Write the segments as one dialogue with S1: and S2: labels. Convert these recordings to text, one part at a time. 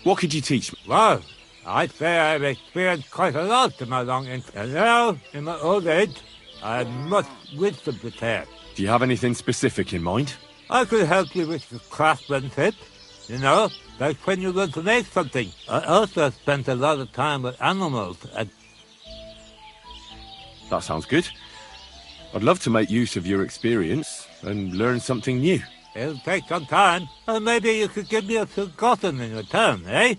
S1: What could you teach me?
S2: Well, I'd say I've experienced quite a lot in my long and now, in my old age, I have much wisdom to share.
S1: Do you have anything specific in mind?
S2: I could help you with the craftsmanship, you know, like when you want to make something. I also spent a lot of time with animals and...
S1: That sounds good. I'd love to make use of your experience and learn something new.
S2: It'll take some time, and maybe you could give me a forgotten in return, eh?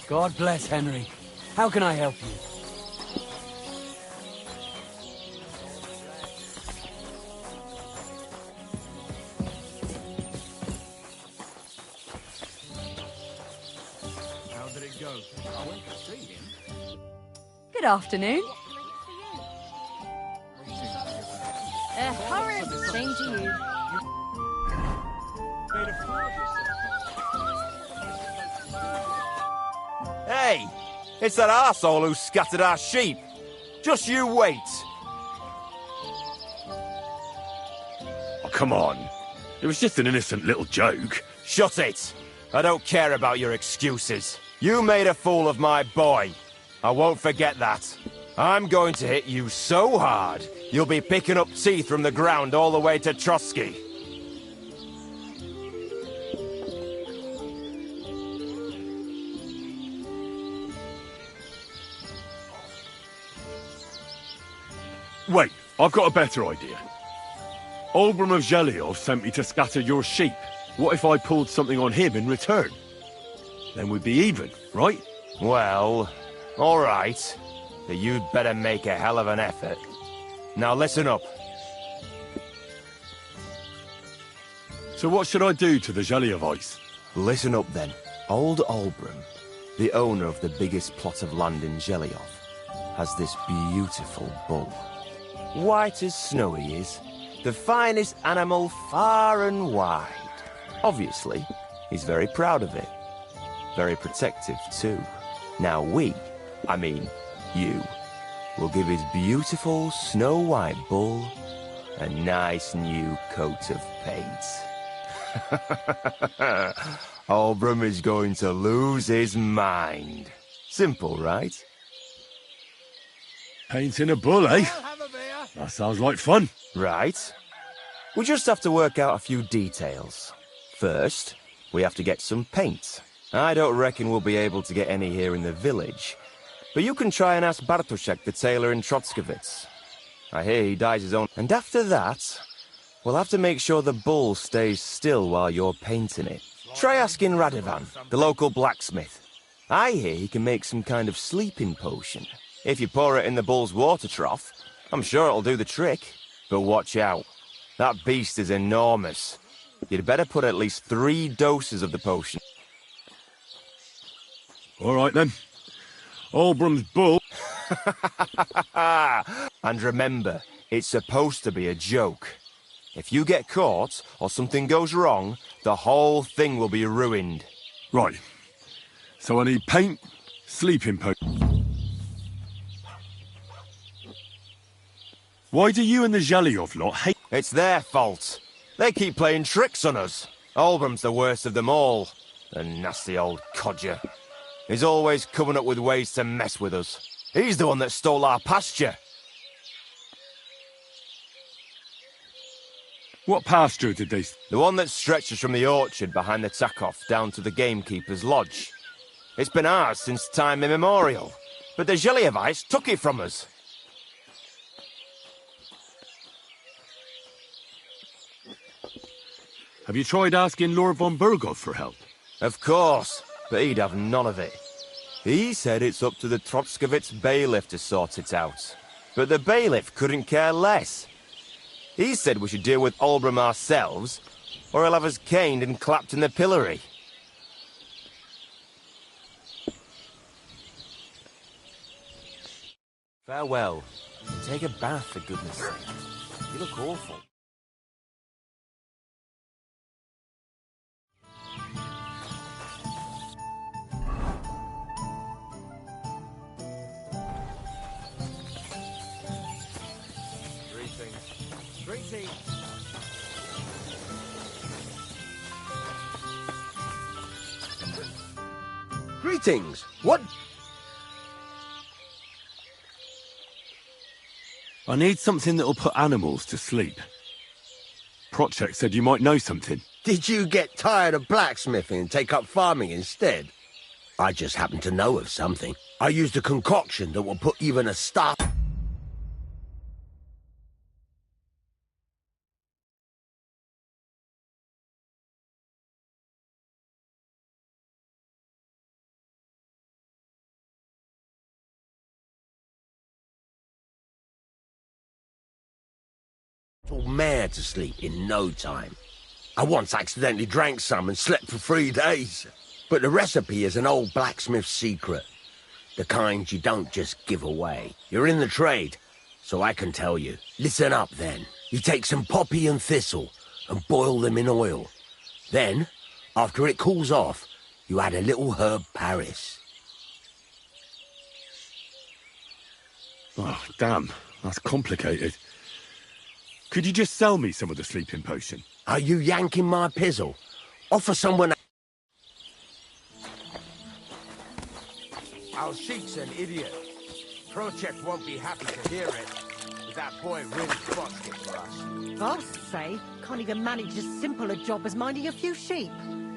S3: God bless Henry. How can I help you?
S4: How did it go? I went to see him.
S5: Good afternoon. A horrid thing to you.
S6: Hey, it's that arsehole who scattered our sheep. Just you wait.
S1: Oh, come on. It was just an innocent little joke.
S6: Shut it. I don't care about your excuses. You made a fool of my boy. I won't forget that. I'm going to hit you so hard, you'll be picking up teeth from the ground all the way to Trotsky.
S1: Wait, I've got a better idea. Olbram of Zhelyov sent me to scatter your sheep. What if I pulled something on him in return? Then we'd be even, right?
S6: Well, all right. But you'd better make a hell of an effort. Now listen up.
S1: So what should I do to the Zhelyovites?
S6: Listen up then. Old Olbram, the owner of the biggest plot of land in Zhelyov, has this beautiful bull. White as snow he is. The finest animal far and wide. Obviously, he's very proud of it. Very protective too. Now you, will give his beautiful snow-white bull a nice new coat of paint. Olbram is going to lose his mind. Simple, right?
S1: Painting a bull, eh? That sounds like fun.
S6: Right. We just have to work out a few details. First, we have to get some paint. I don't reckon we'll be able to get any here in the village, but you can try and ask Bartoszek, the tailor in Trotskovitz. I hear he dyes his own. And after that, we'll have to make sure the bull stays still while you're painting it. Try asking Radovan, the local blacksmith. I hear he can make some kind of sleeping potion. If you pour it in the bull's water trough, I'm sure it'll do the trick. But watch out. That beast is enormous. You'd better put at least 3 doses of the potion.
S1: All right, then. Olbram's bull.
S6: And remember, it's supposed to be a joke. If you get caught, or something goes wrong, the whole thing will be ruined.
S1: Right. So I need paint, sleeping potion. Why do you and the Zhelyov lot hate...
S6: It's their fault. They keep playing tricks on us. Olbram's the worst of them all. The nasty old codger. He's always coming up with ways to mess with us. He's the one that stole our pasture.
S1: What pasture did they...
S6: The one that stretches from the orchard behind the Takoff down to the gamekeeper's lodge. It's been ours since time immemorial, but the Gelievites took it from us.
S1: Have you tried asking Lord von Burgov for help?
S6: Of course, but he'd have none of it. He said it's up to the Trotskovitz bailiff to sort it out. But the bailiff couldn't care less. He said we should deal with Olbram ourselves, or he'll have us caned and clapped in the pillory. Farewell, and take a bath for goodness sake. You look awful.
S4: Greetings.
S7: Greetings. What?
S1: I need something that'll put animals to sleep. Prochek said you might know something.
S7: Did you get tired of blacksmithing and take up farming instead? I just happen to know of something. I used a concoction that will put even a star... mare to sleep in no time. I once accidentally drank some and slept for 3 days. But the recipe is an old blacksmith's secret. The kind you don't just give away. You're in the trade, so I can tell you. Listen up then. You take some poppy and thistle and boil them in oil. Then, after it cools off, you add a little herb Paris.
S1: Oh, damn. That's complicated. Could you just sell me some of the sleeping potion?
S7: Are you yanking my pizzle? Offer someone...
S4: Our sheik's an idiot. Prochek won't be happy to hear it. But that boy really botched it for us.
S8: Boss say can't even manage as simple a job as minding a few sheep.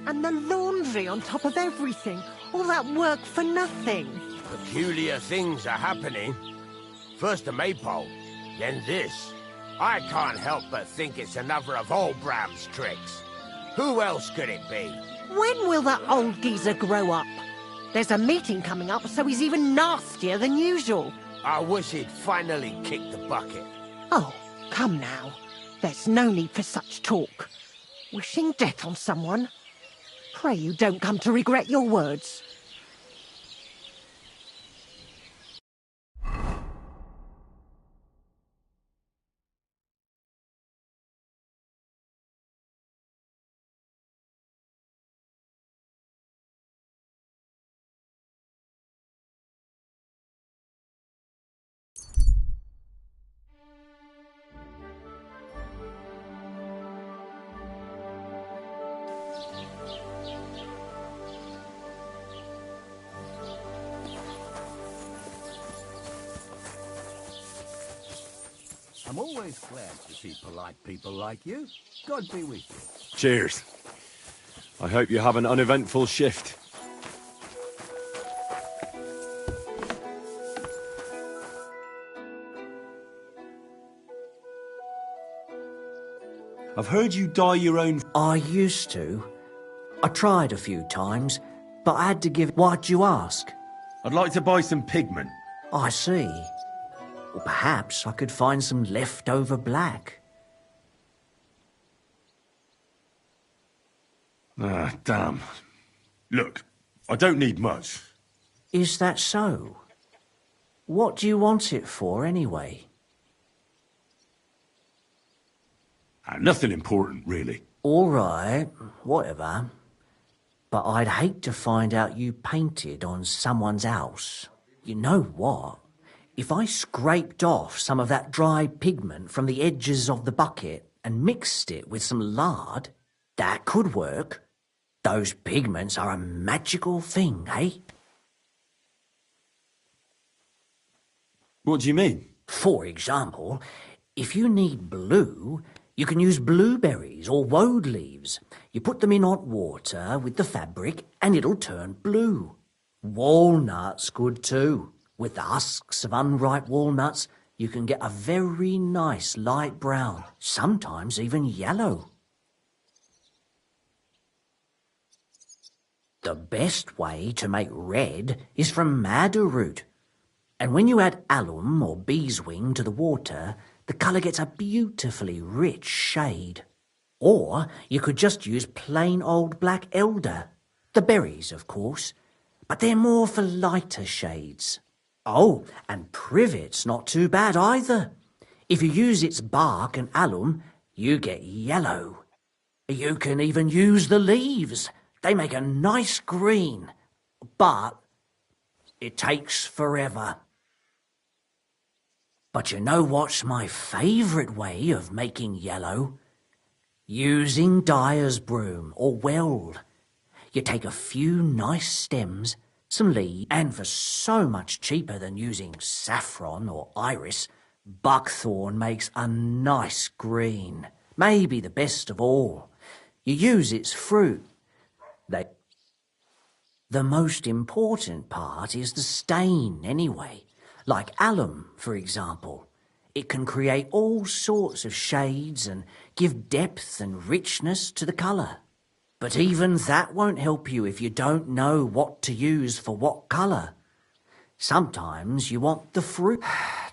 S8: And the laundry on top of everything. All that work for nothing.
S7: Peculiar things are happening. First the maypole, then this. I can't help but think it's another of Olbram's tricks. Who else could it be?
S8: When will that old geezer grow up? There's a meeting coming up, so he's even nastier than usual.
S7: I wish he'd finally kick the bucket.
S8: Oh, come now. There's no need for such talk. Wishing death on someone? Pray you don't come to regret your words.
S4: I'm always glad to see polite people like you. God be with you.
S1: Cheers. I hope you have an uneventful shift. I've heard you dye your own...
S3: I used to. I tried a few times, but I had to give... Why'd you ask?
S1: I'd like to buy some pigment.
S3: I see. Or perhaps I could find some leftover black.
S1: Ah, damn. Look, I don't need much.
S3: Is that so? What do you want it for, anyway?
S1: Nothing important, really.
S3: All right, whatever. But I'd hate to find out you painted on someone's house. You know what? If I scraped off some of that dry pigment from the edges of the bucket and mixed it with some lard, that could work. Those pigments are a magical thing, eh?
S1: What do you mean?
S3: For example, if you need blue, You can use blueberries or woad leaves. You put them in hot water with the fabric and it'll turn blue. Walnuts good too. With the husks of unripe walnuts, you can get a very nice light brown, sometimes even yellow. The best way to make red is from madder root. And when you add alum or beeswing to the water, the colour gets a beautifully rich shade. Or you could just use plain old black elder. The berries, of course, but they're more for lighter shades. Oh, and privet's not too bad either. If you use its bark and alum, you get yellow. You can even use the leaves. They make a nice green, but it takes forever. But you know what's my favourite way of making yellow? Using dyer's broom or weld. You take a few nice stems, some leaves, and for so much cheaper than using saffron or iris, buckthorn makes a nice green, maybe the best of all. You use its fruit. The most important part is the stain anyway. Like alum, for example. It can create all sorts of shades and give depth and richness to the colour. But even that won't help you if you don't know what to use for what colour. Sometimes you want the fruit.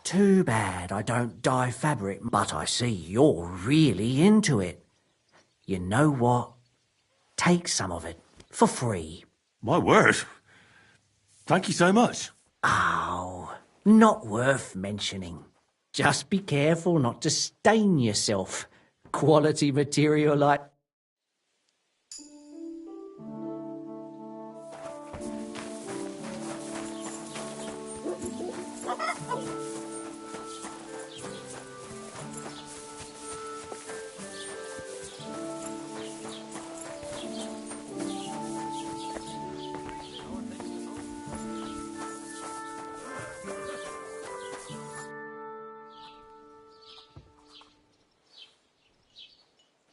S3: Too bad I don't dye fabric, but I see you're really into it. You know what? Take some of it for free.
S1: My word. Thank you so much.
S3: Oh, not worth mentioning. Just be careful not to stain yourself. Quality material like...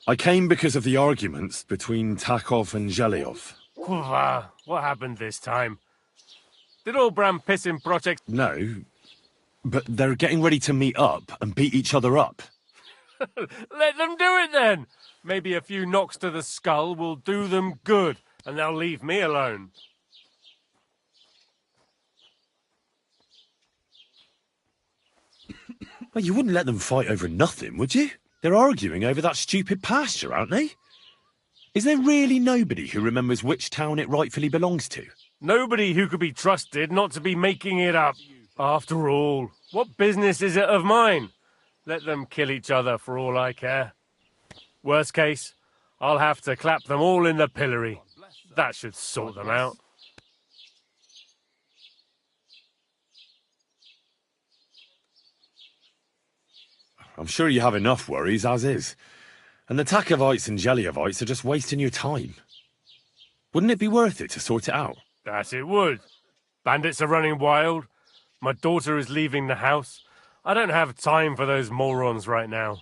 S1: I came because of the arguments between Takov and Zhelyov.
S9: What happened this time? Did old Bram piss in project?
S1: No, but they're getting ready to meet up and beat each other up.
S9: Let them do it then! Maybe a few knocks to the skull will do them good, and they'll leave me alone.
S1: Well, you wouldn't let them fight over nothing, would you? They're arguing over that stupid pasture, aren't they? Is there really nobody who remembers which town it rightfully belongs to?
S9: Nobody who could be trusted not to be making it up. After all, what business is it of mine? Let them kill each other for all I care. Worst case, I'll have to clap them all in the pillory. That should sort them out.
S1: I'm sure you have enough worries as is. And the Takovites and Zhelyovites are just wasting your time. Wouldn't it be worth it to sort it out?
S9: That it would. Bandits are running wild. My daughter is leaving the house. I don't have time for those morons right now.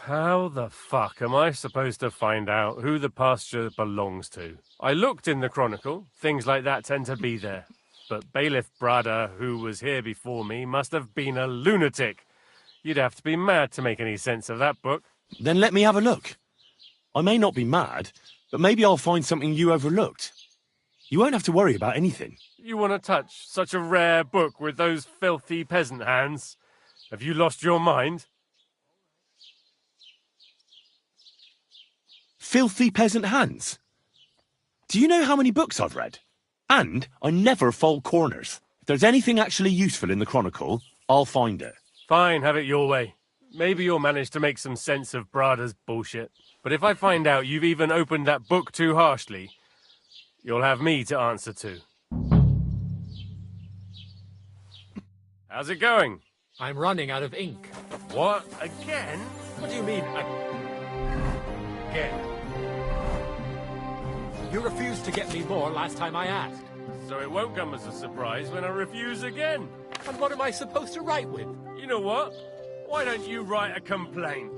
S9: How the fuck am I supposed to find out who the pasture belongs to? I looked in the Chronicle. Things like that tend to be there. But Bailiff Brada, who was here before me, must have been a lunatic. You'd have to be mad to make any sense of that book.
S1: Then let me have a look. I may not be mad, but maybe I'll find something you overlooked. You won't have to worry about anything.
S9: You want to touch such a rare book with those filthy peasant hands? Have you lost your mind?
S1: Filthy peasant hands? Do you know how many books I've read? And I never fold corners. If there's anything actually useful in the Chronicle, I'll find it.
S9: Fine, have it your way. Maybe you'll manage to make some sense of Brada's bullshit. But if I find out you've even opened that book too harshly, you'll have me to answer to. How's it going?
S10: I'm running out of ink.
S9: What? Again?
S10: What do you mean,
S9: again?
S10: You refused to get me more last time I asked.
S9: So it won't come as a surprise when I refuse again.
S10: And what am I supposed to write with?
S9: You know what? Why don't you write a complaint?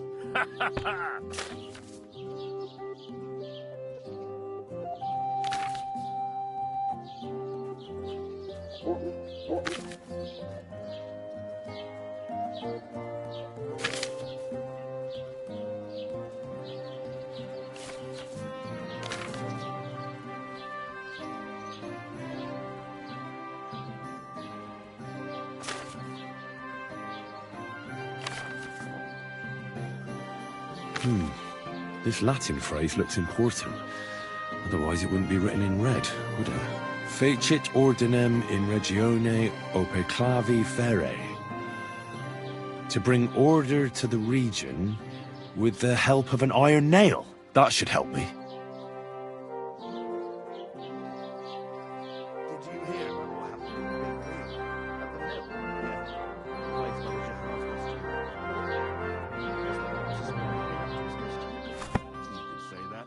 S1: This Latin phrase looks important. Otherwise it wouldn't be written in red, would it? Fecit ordinem in regione ope clavi ferre. To bring order to the region with the help of an iron nail. That should help me.
S11: Did you hear about what happened in the big wheel at the mill? Yeah. The place manager half you could say that.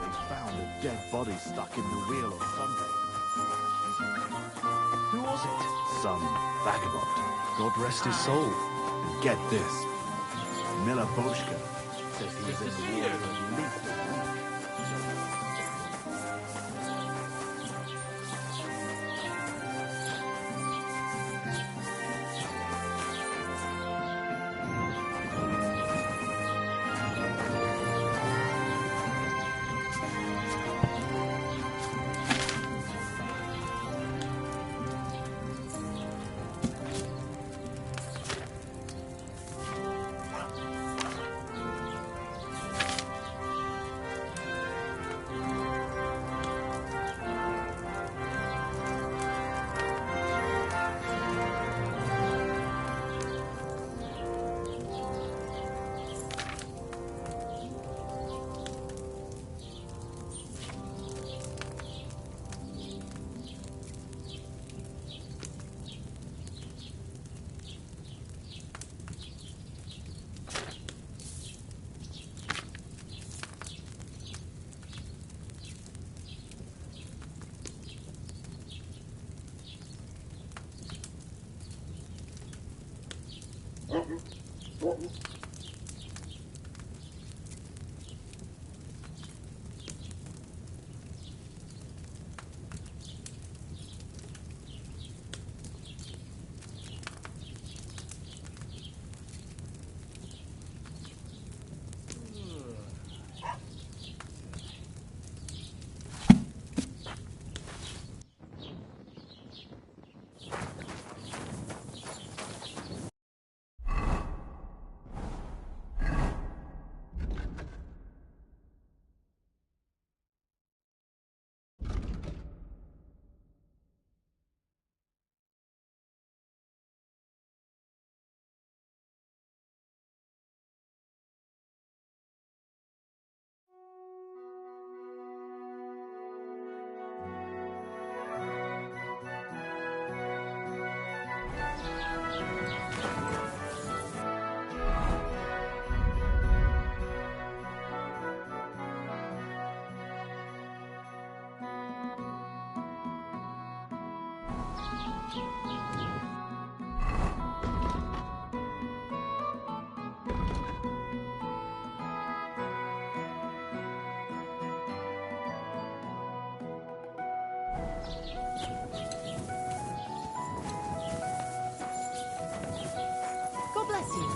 S11: They found a dead body stuck in the wheel on Sunday. Who was it? Some vagabond. God rest his soul. And get this. Miller Boschka says he was in the war for at least a week.
S5: God bless you.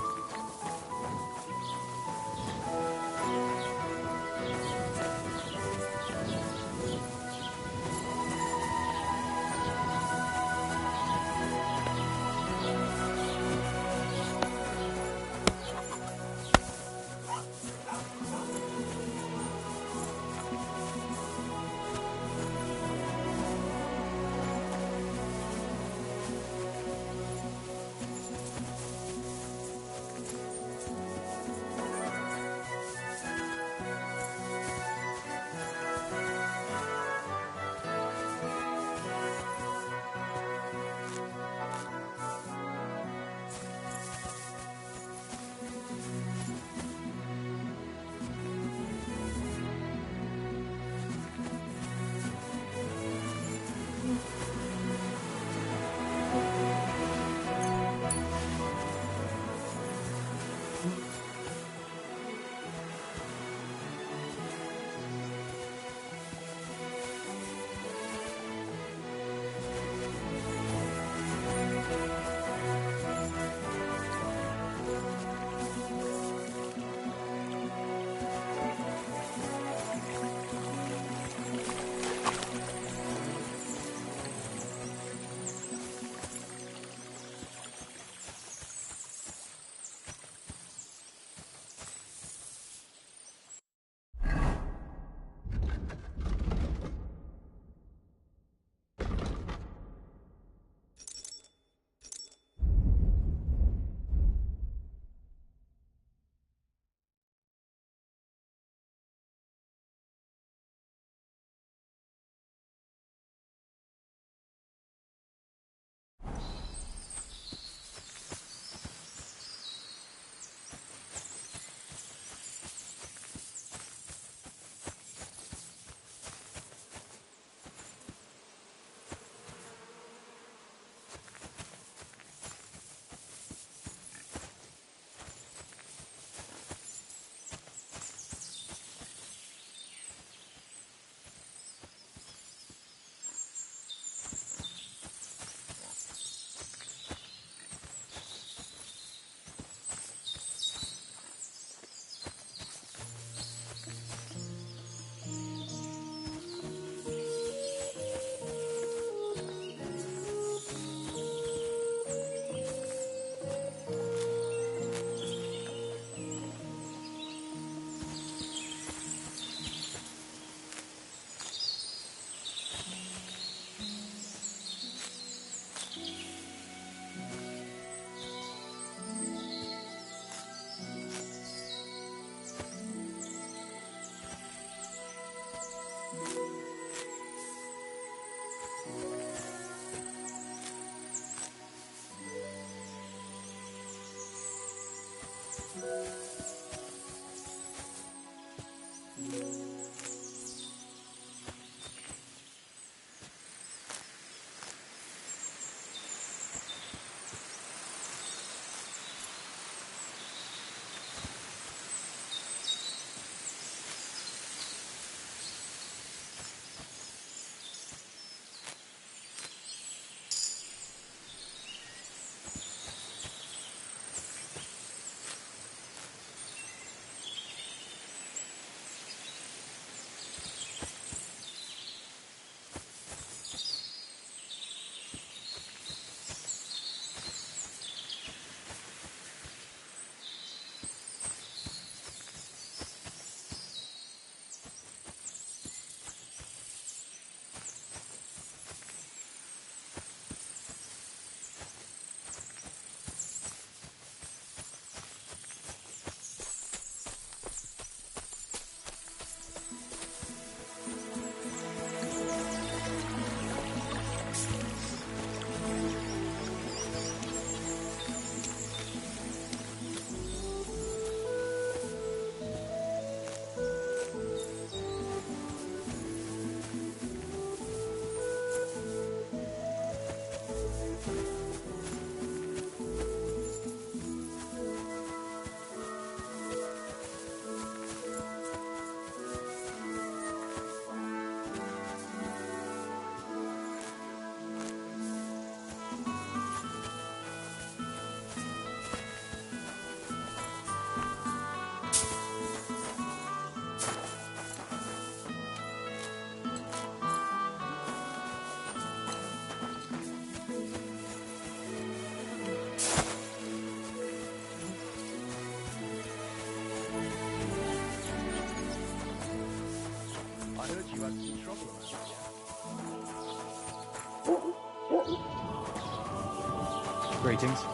S12: Greetings.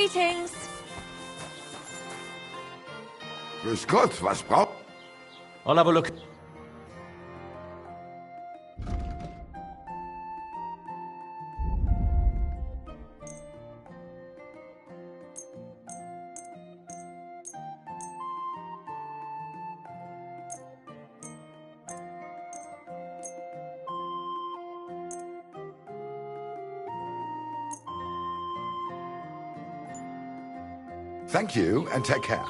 S5: Greetings.
S12: Grüß Gott, was braucht...
S3: I'll have a look.
S12: Thank you, and take care.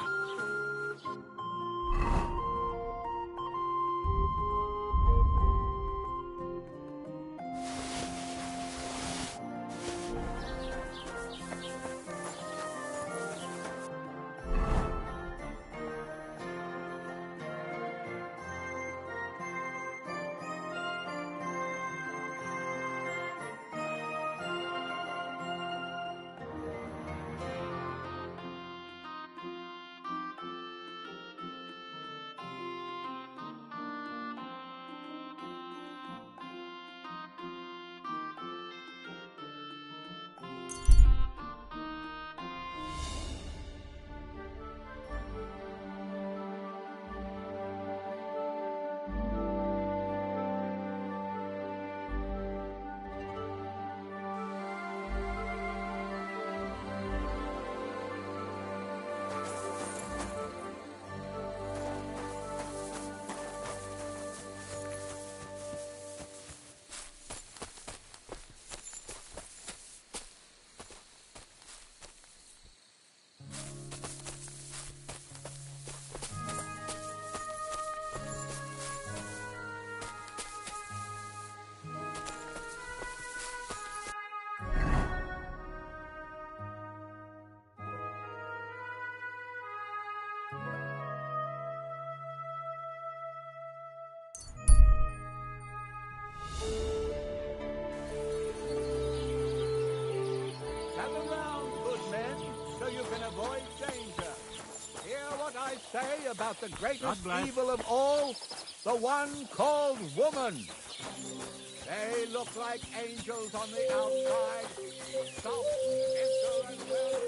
S13: Say about the greatest evil of all, the one called woman. They look like angels on the outside, soft, gentle, and well.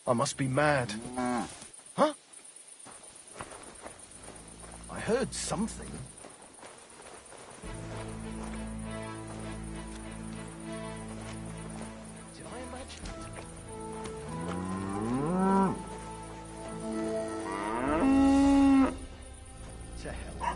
S14: I must be mad. Huh? I heard something. Did I imagine it? To hell.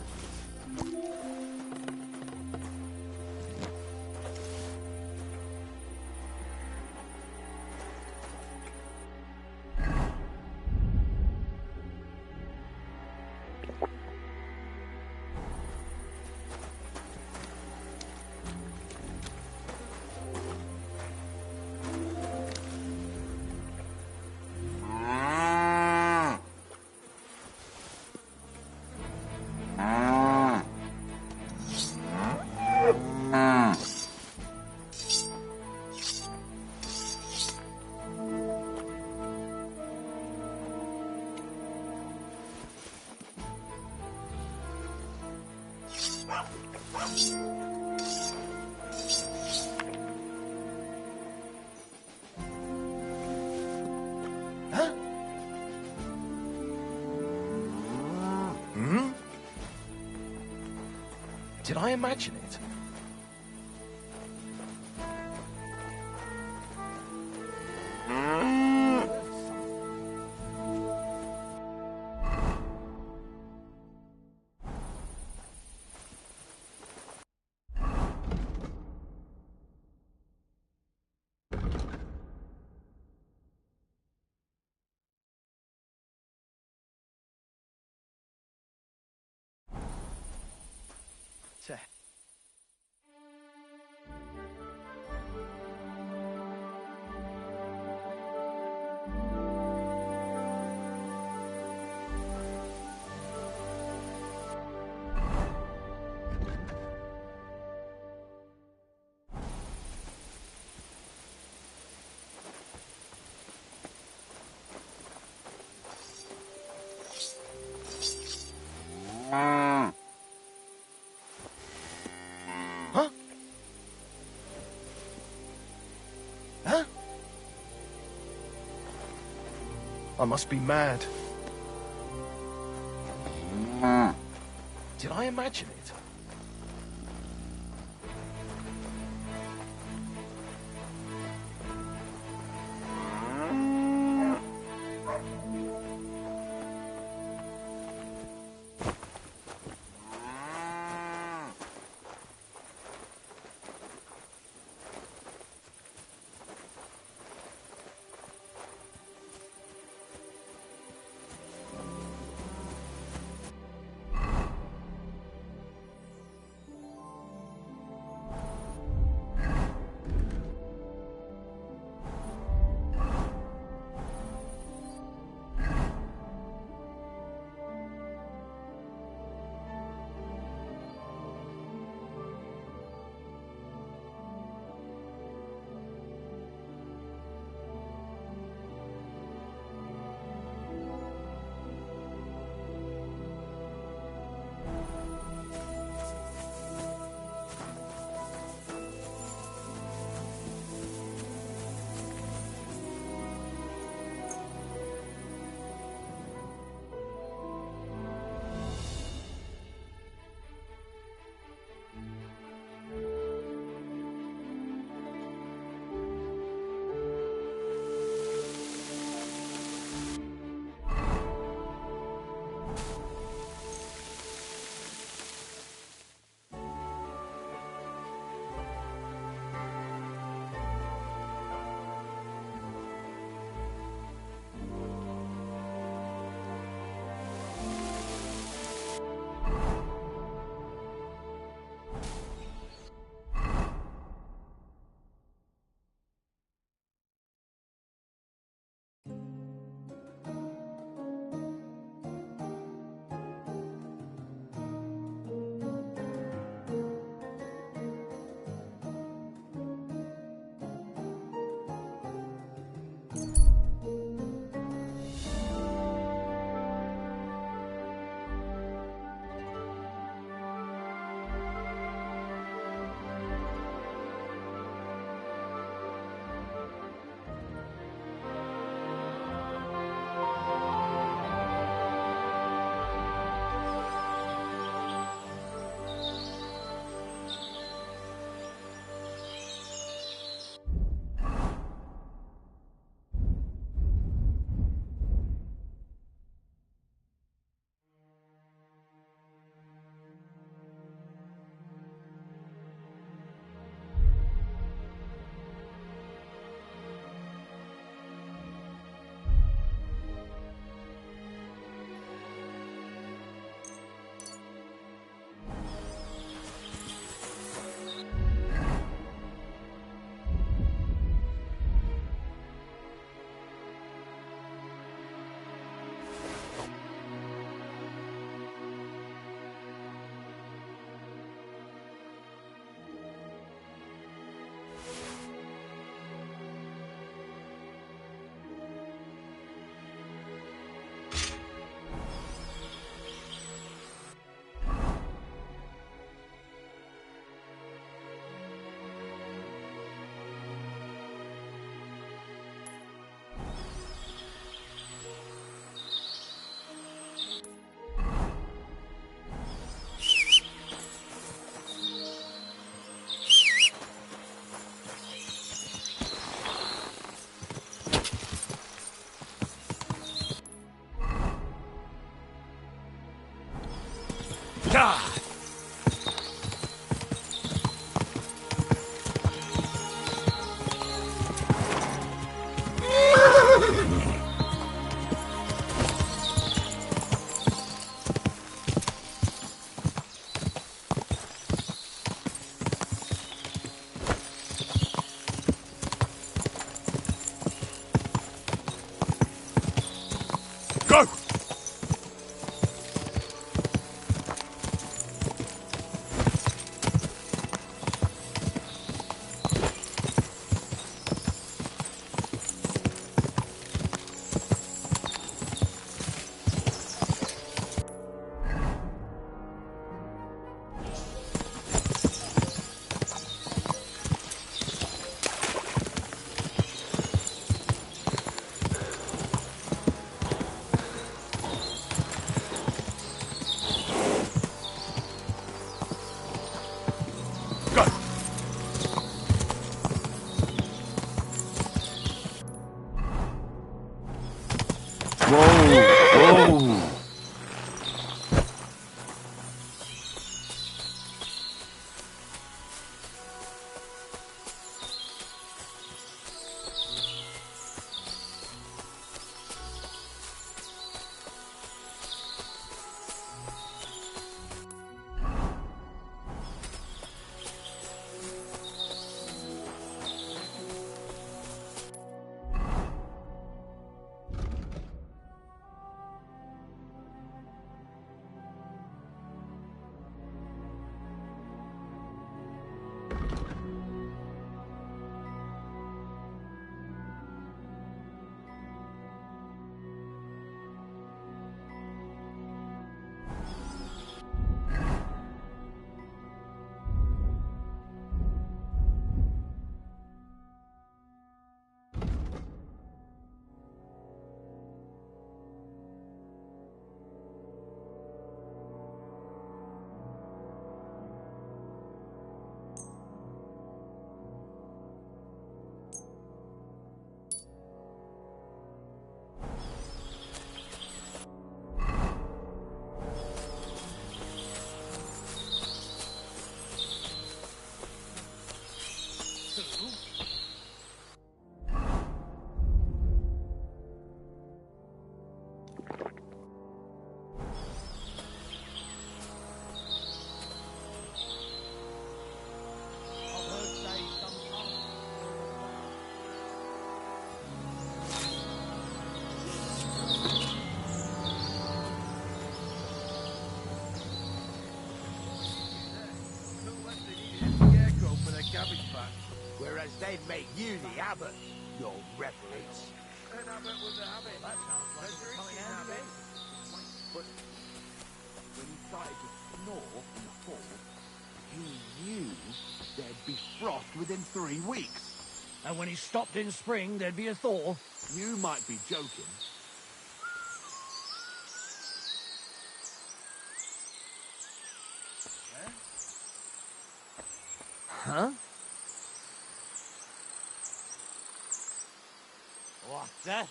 S14: Did I imagine it? To Huh? Huh? I must be mad. Did I imagine it?
S1: Go! Whoa!
S4: Whereas they'd make you the abbot, you old reference. An abbot was a habit. That sounds like a coming habit. But when he started to snore in the fall, he knew there'd be frost within 3 weeks.
S15: And when he stopped in spring, there'd be a thaw.
S4: You might be joking.
S15: Huh? What the?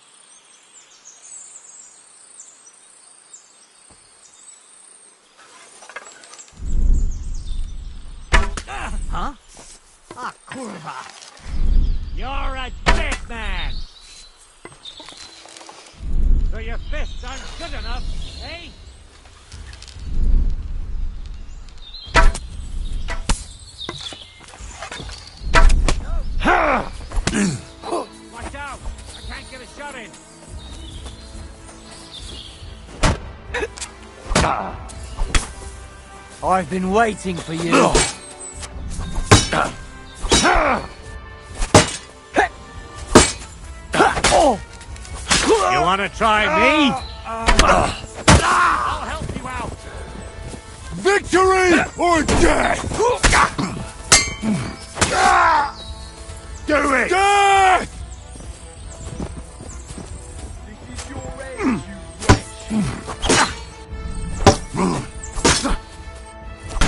S15: Huh? Ah, kurva! You're a dead man! So your fists aren't good enough, eh? Watch out! I can't get a shot in! I've been waiting for you. You want to try me? I'll help you out.
S1: Victory or death! Do it! Death!
S4: This is your end, you wretch.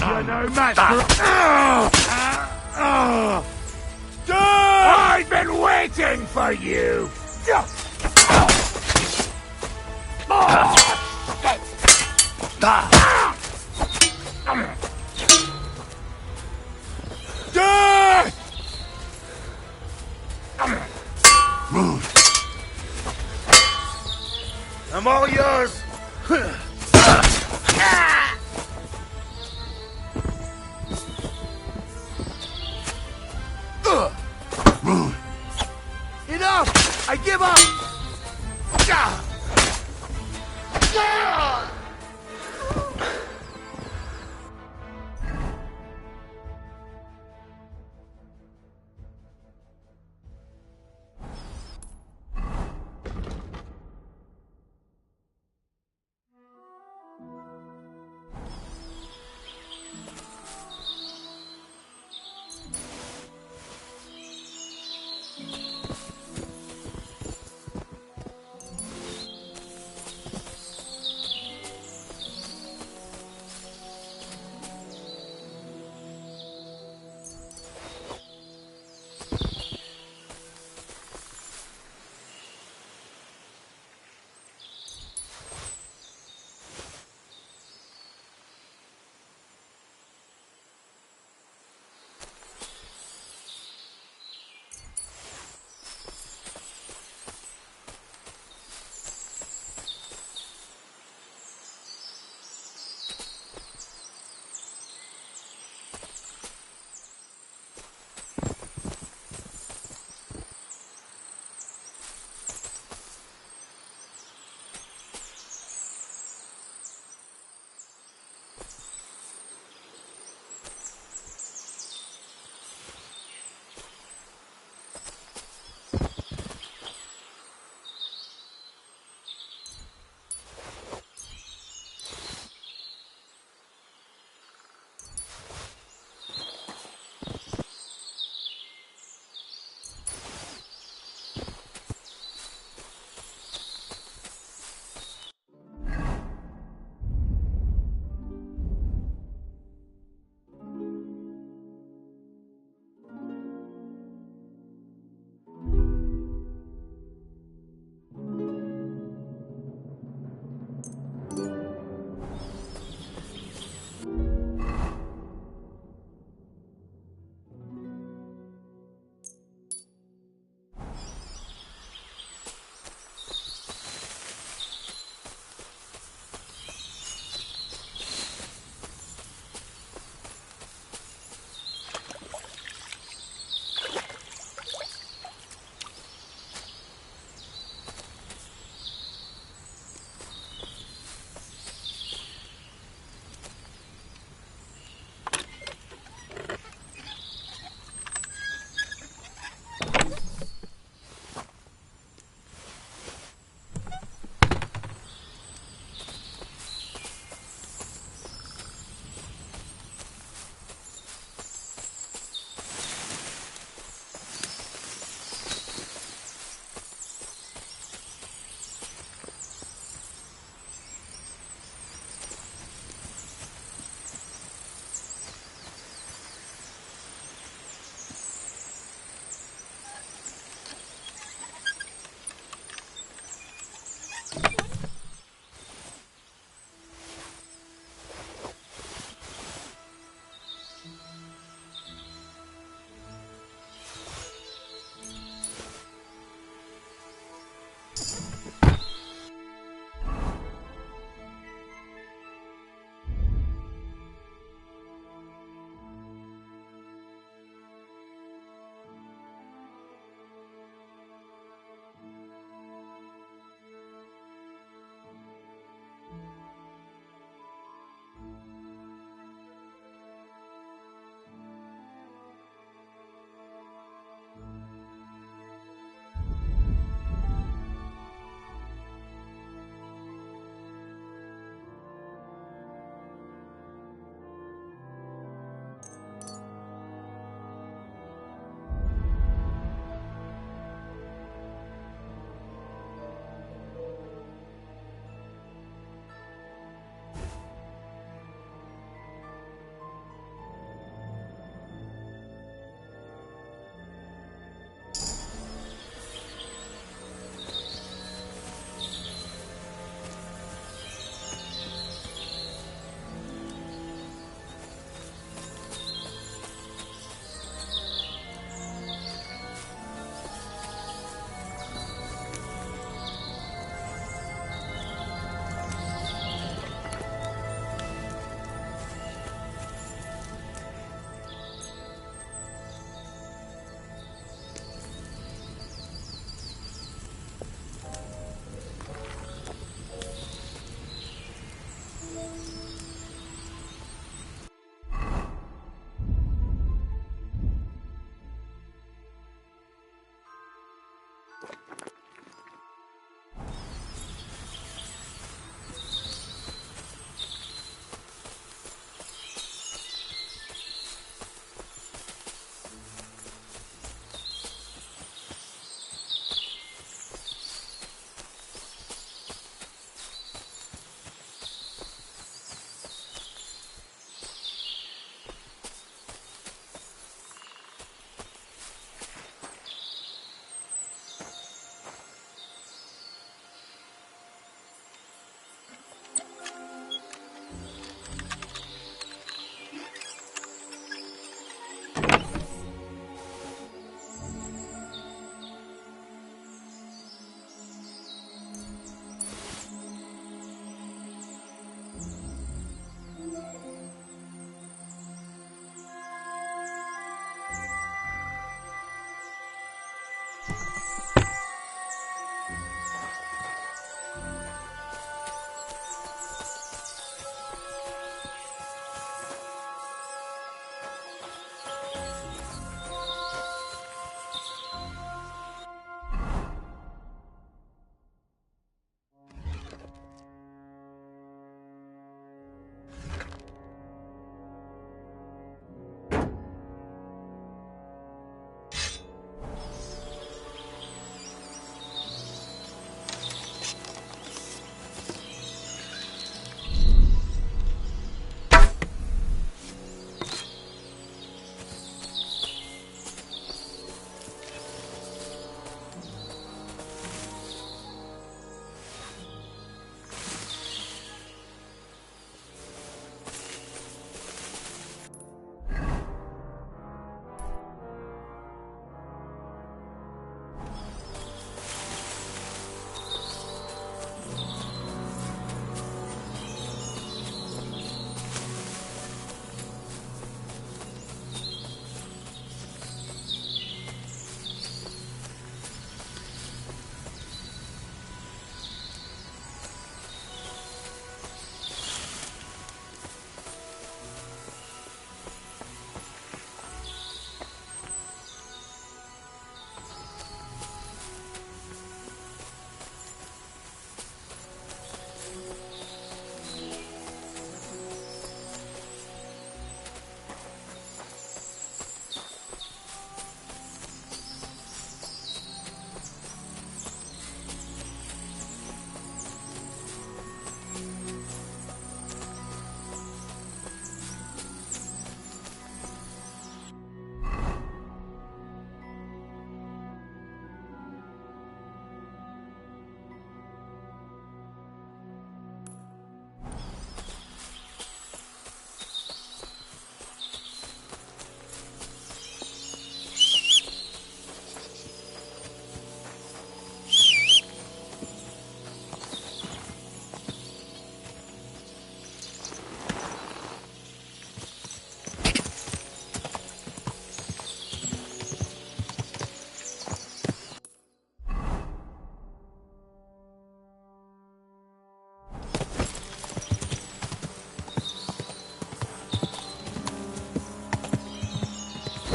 S1: You're no match for... I've been waiting for you!
S7: I'm all yours! Enough! I give up!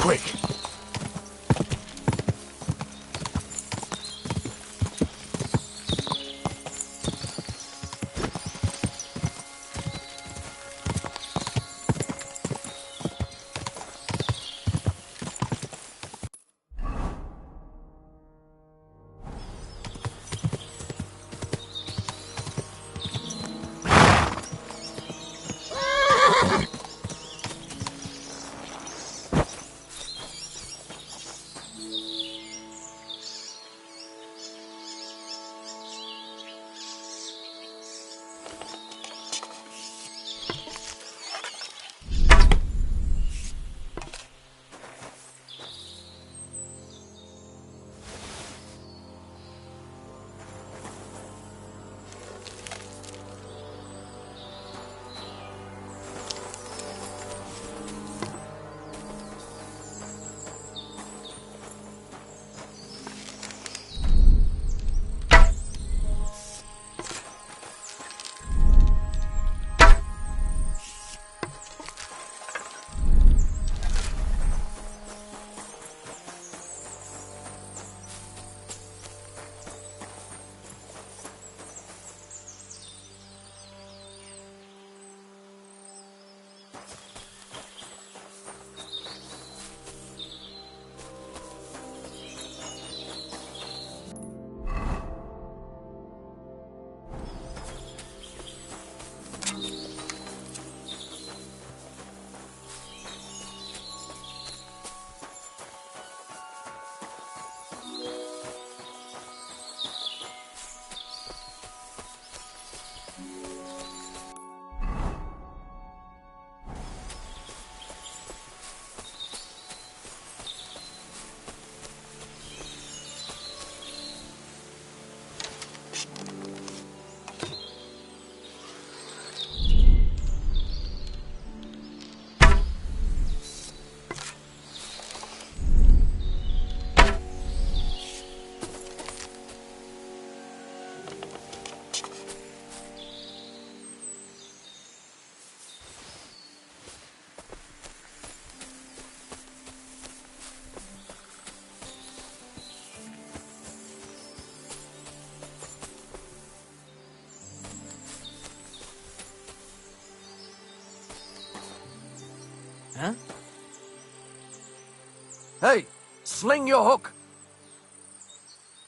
S1: quick!
S16: Huh? Hey, sling your hook.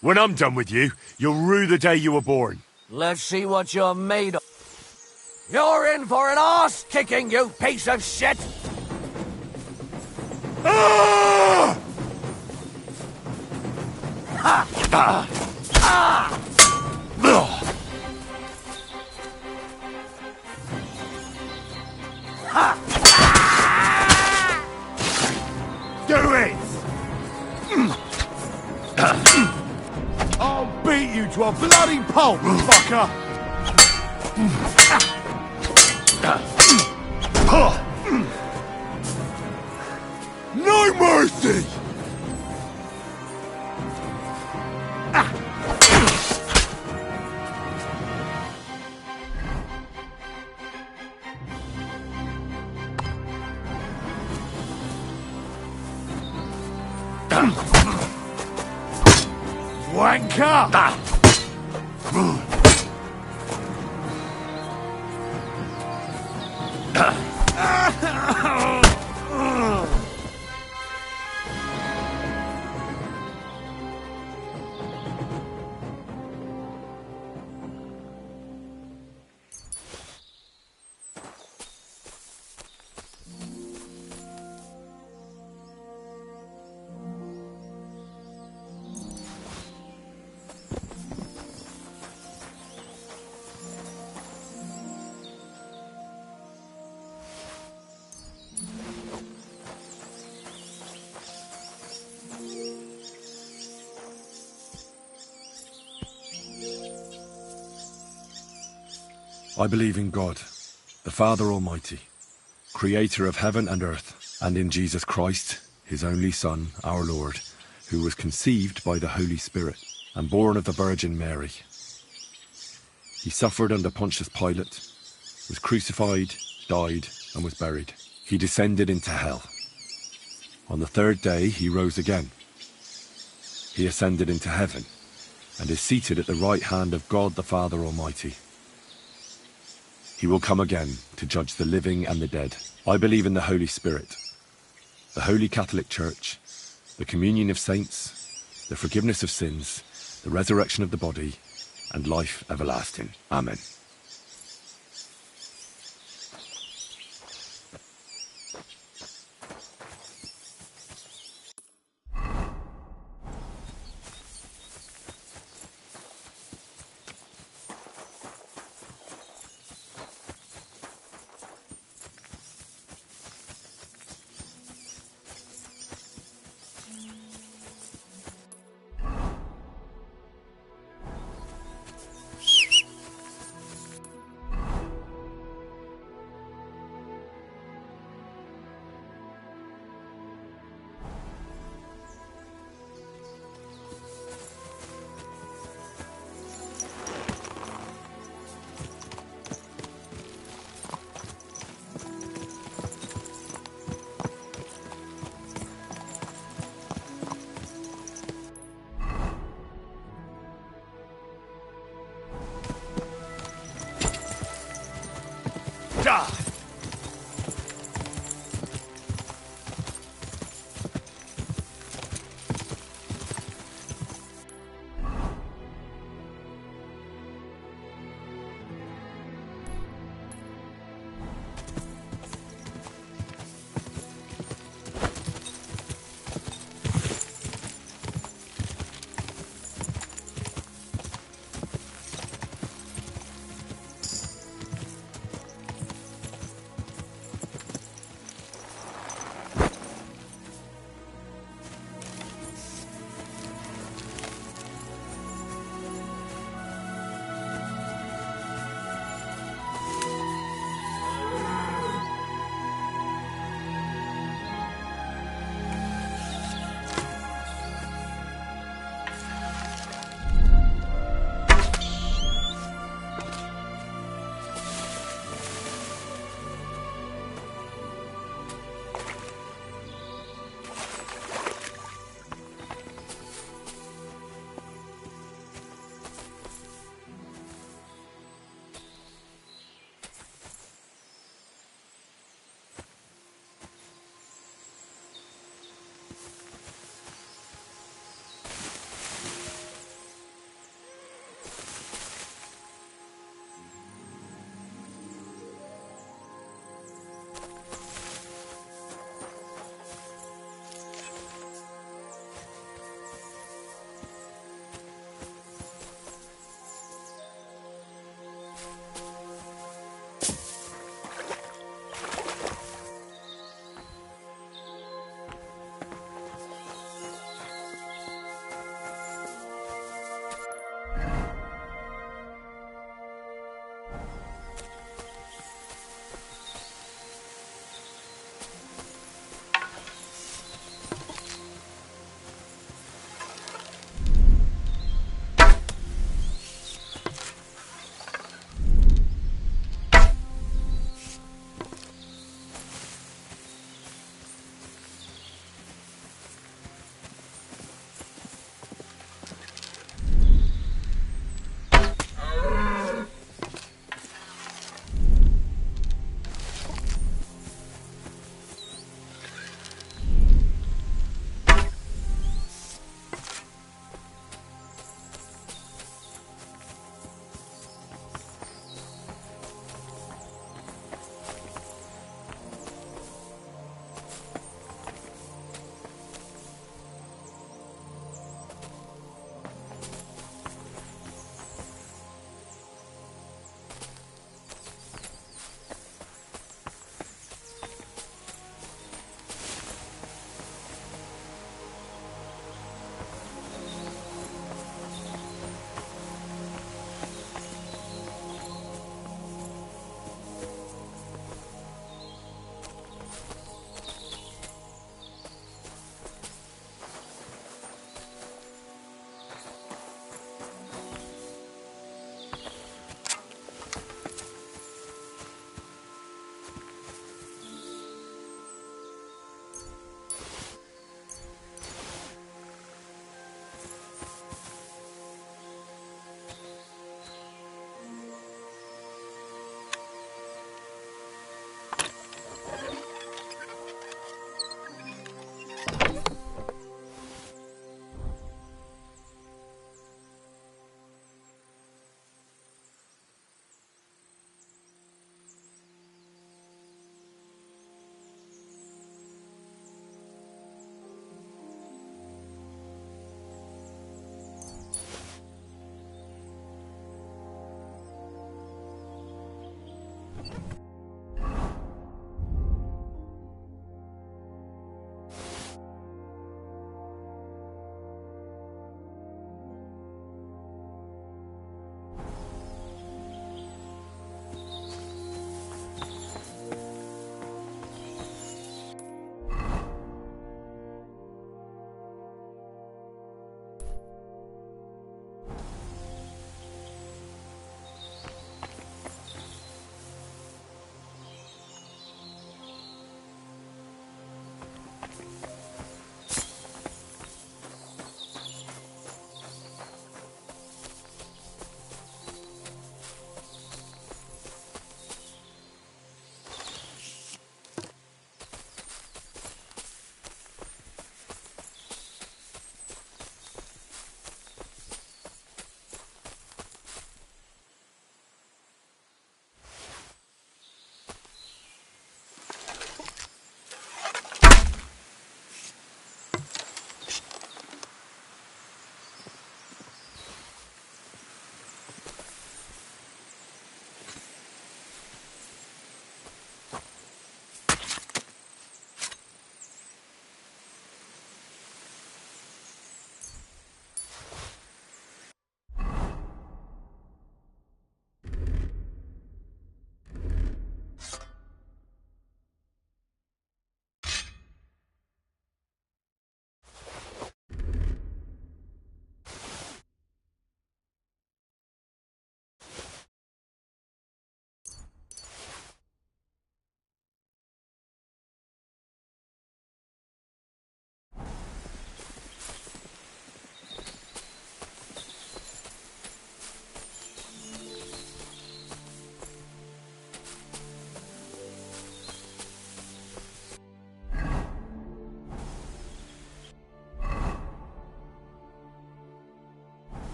S1: When I'm done with you, you'll rue the day you were born.
S16: Let's see what you're made of. You're in for an arse-kicking, you piece of shit!
S1: Ah!
S16: Ha! Ah! Ah! Ha!
S1: Do it! I'll beat you to a bloody pulp, fucker! No mercy! Wanker! I believe in God, the Father Almighty, creator of heaven and earth, and in Jesus Christ, his only Son, our Lord, who was conceived by the Holy Spirit and born of the Virgin Mary. He suffered under Pontius Pilate, was crucified, died, and was buried. He descended into hell. On the third day he rose again. He ascended into heaven and is seated at the right hand of God the Father Almighty. He will come again to judge the living and the dead. I believe in the Holy Spirit, the Holy Catholic Church, the communion of saints, the forgiveness of sins, the resurrection of the body, and life everlasting. Amen.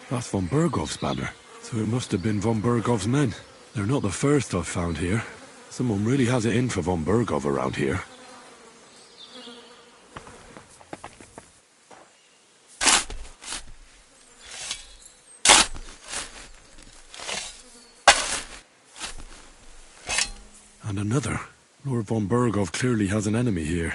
S1: That's von Bergov's banner. So it must have been von Bergov's men. They're not the first I've found here. Someone really has it in for von Bergov around here. And another. Lord von Bergov clearly has an enemy here.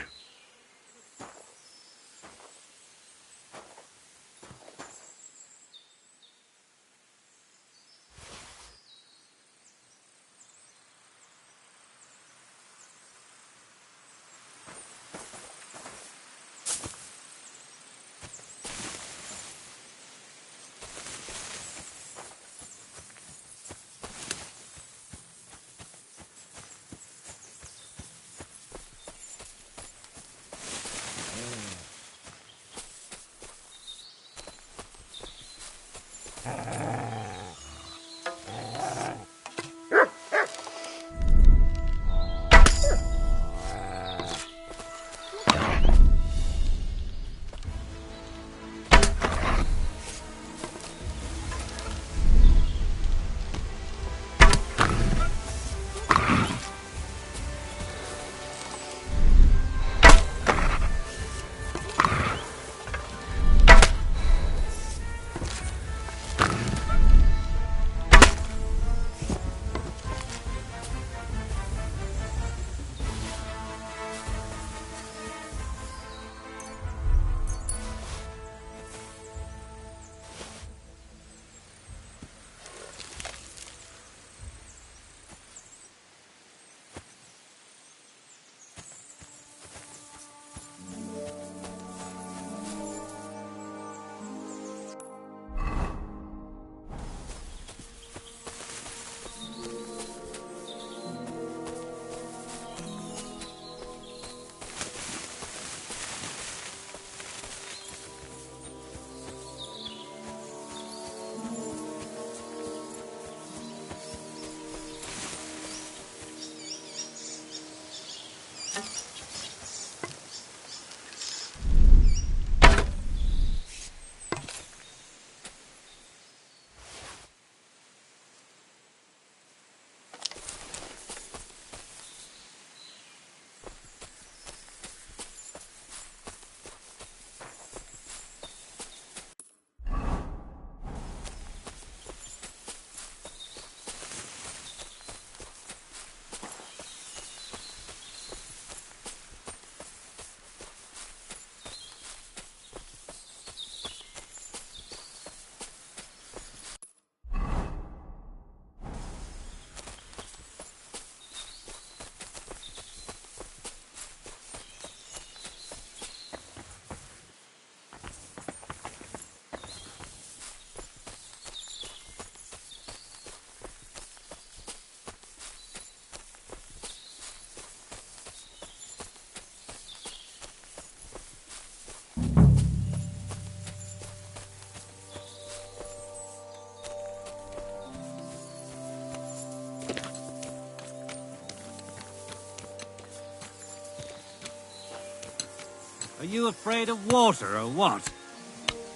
S17: Are you afraid of water or what?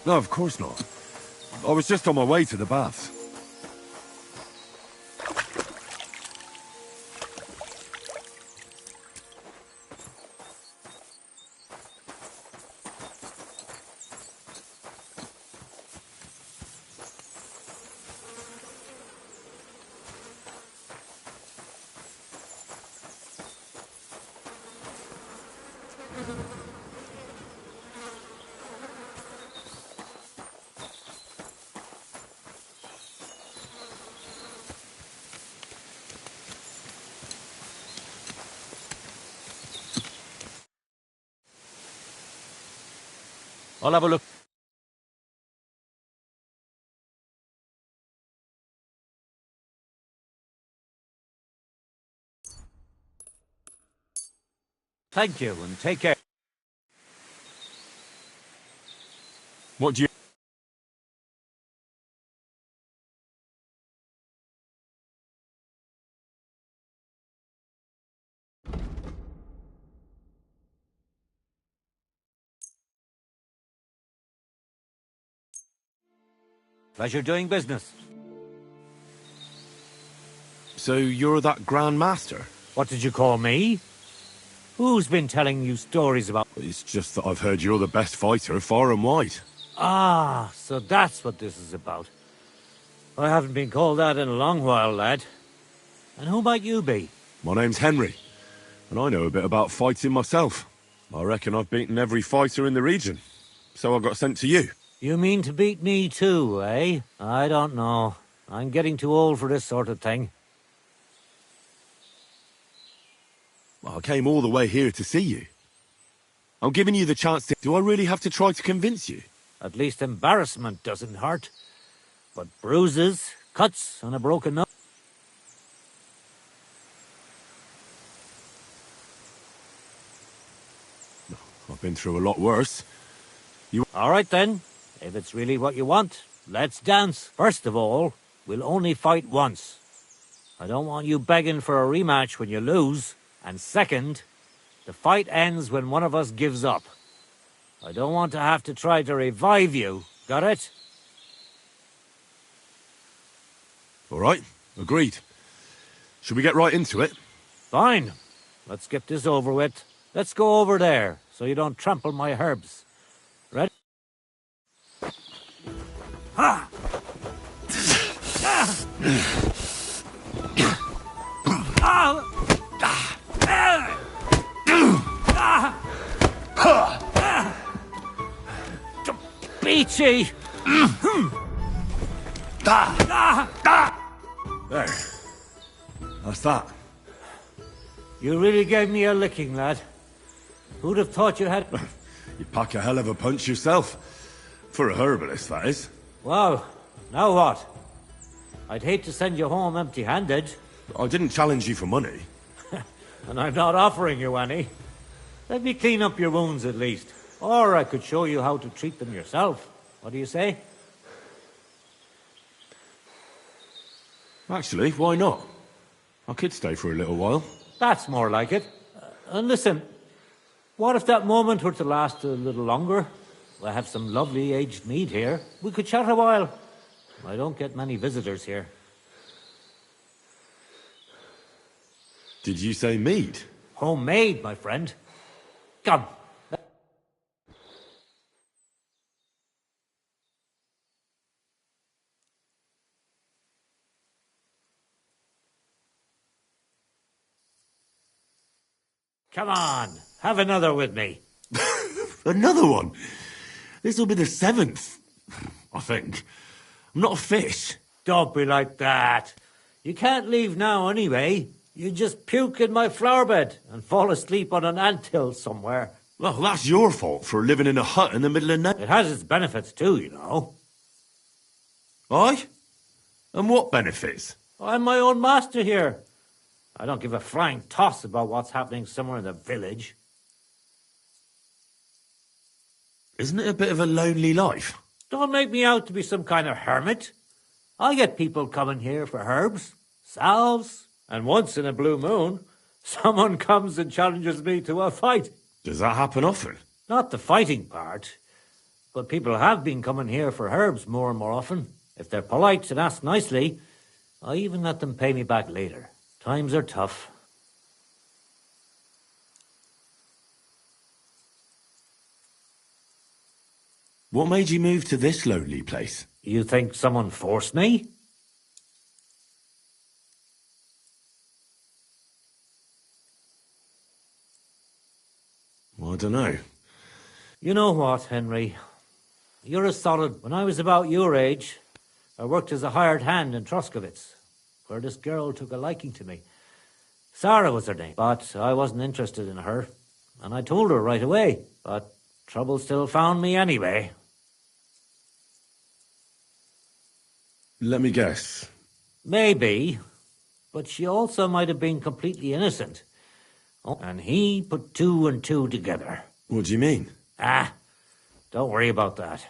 S1: No, of course not. I was just on my way to the baths.
S10: I'll have a look.
S17: Thank you, and take care.
S1: What do you...
S17: Pleasure doing business.
S1: So you're that Grand Master?
S17: What did you call me? Who's been telling you stories about...
S1: It's just that I've heard you're the best fighter far and wide.
S17: Ah, so that's what this is about. I haven't been called that in a long while, lad. And who might you be?
S1: My name's Henry, and I know a bit about fighting myself. I reckon I've beaten every fighter in the region, so I got sent to you.
S17: You mean to beat me too, eh? I don't know. I'm getting too old for this sort of thing.
S1: I came all the way here to see you. I'm giving you the chance to... Do I really have to try to convince you?
S17: At least embarrassment doesn't hurt. But bruises, cuts, and a broken nose...
S1: I've been through a lot worse.
S17: All right then. If it's really what you want, let's dance. First of all, we'll only fight once. I don't want you begging for a rematch when you lose. And second, the fight ends when one of us gives up. I don't want to have to try to revive you. Got it?
S1: All right, agreed. Should we get right into it?
S17: Fine. Let's get this over with. Let's go over there, so you don't trample my herbs. Ready? Ha! Beachy!
S1: There. That's that.
S17: You really gave me a licking, lad. Who'd have thought you had...
S1: You pack a hell of a punch yourself. For a herbalist, that is.
S17: Well, now what? I'd hate to send you home empty-handed.
S1: I didn't challenge you for money.
S17: And I'm not offering you any. Let me clean up your wounds at least. Or I could show you how to treat them yourself. What do you say?
S1: Actually, why not? I could stay for a little while.
S17: That's more like it. And listen, what if that moment were to last a little longer? I have some lovely aged mead here. We could chat a while. I don't get many visitors here.
S1: Did you say mead?
S17: Homemade, my friend. Come. Come on, have another with me.
S1: Another one? This'll be the 7th, I think. I'm not a fish.
S17: Don't be like that. You can't leave now anyway. You just puke in my flower bed and fall asleep on an anthill somewhere.
S1: Well, that's your fault for living in a hut in the middle of nowhere.
S17: It has its benefits too, you know.
S1: Aye? And what benefits?
S17: I'm my own master here. I don't give a flying toss about what's happening somewhere in the village.
S1: Isn't it a bit of a lonely life?
S17: Don't make me out to be some kind of hermit. I get people coming here for herbs, salves, and once in a blue moon, someone comes and challenges me to a fight.
S1: Does that happen often?
S17: Not the fighting part, but people have been coming here for herbs more and more often. If they're polite and ask nicely, I even let them pay me back later. Times are tough.
S1: What made you move to this lonely place?
S17: You think someone forced me?
S1: I don't know.
S17: You know what, Henry? You're a solid... When I was about your age, I worked as a hired hand in Troskowitz, where this girl took a liking to me. Sarah was her name, but I wasn't interested in her, and I told her right away, but trouble still found me anyway.
S1: Let me guess.
S17: Maybe, but she also might have been completely innocent. Oh, and he put 2 and 2 together.
S1: What do you mean?
S17: Don't worry about that.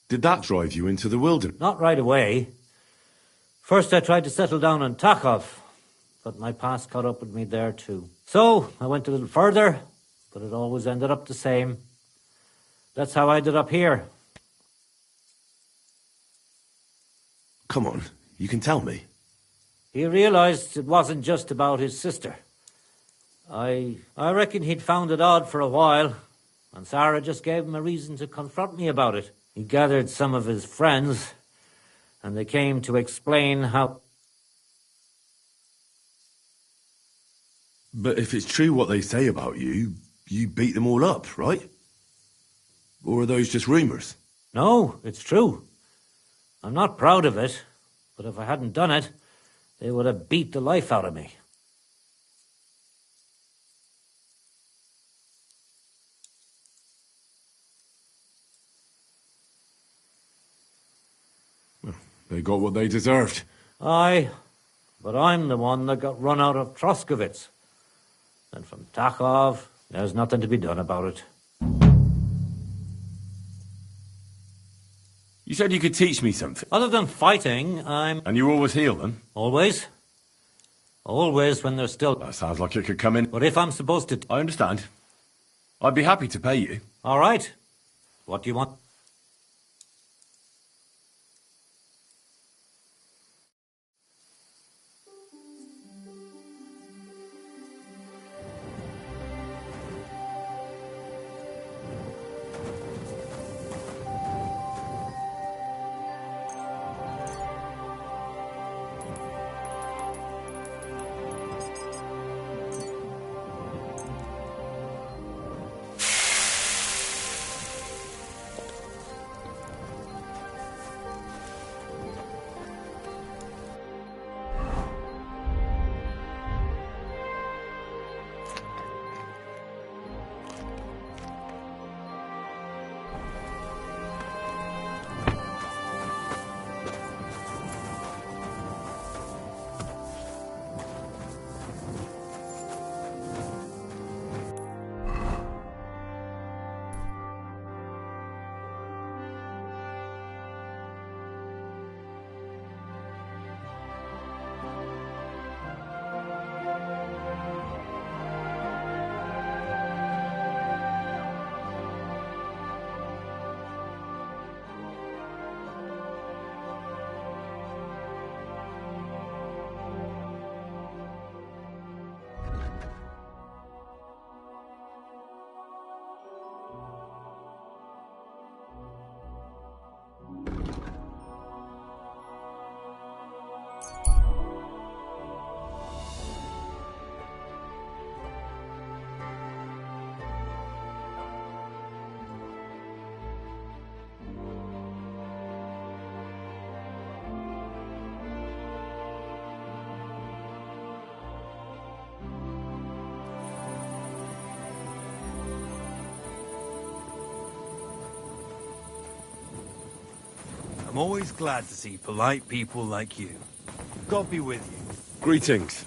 S1: Did that drive you into the wilderness?
S17: Not right away. First I tried to settle down in Takov, but my past caught up with me there too. So I went a little further, but it always ended up the same. That's how I ended up here.
S1: Come on, you can tell me.
S17: He realized it wasn't just about his sister. I reckon he'd found it odd for a while, and Sarah just gave him a reason to confront me about it. He gathered some of his friends, and they came to explain how...
S1: But if it's true what they say about you, you beat them all up, right? Or are those just rumours?
S17: No, it's true. I'm not proud of it, but if I hadn't done it, they would have beat the life out of me.
S1: Well, they got what they deserved.
S17: Aye, but I'm the one that got run out of Troskovitz. And from Takhov, there's nothing to be done about it.
S1: You said you could teach me something.
S17: Other than fighting, I'm...
S1: And you always heal them?
S17: Always. Always when they're still...
S1: That sounds like it could come in.
S17: But if I'm supposed to...
S1: I understand. I'd be happy to pay you.
S17: All right. What do you want?
S11: I'm always glad to see polite people like you. God be with you.
S1: Greetings.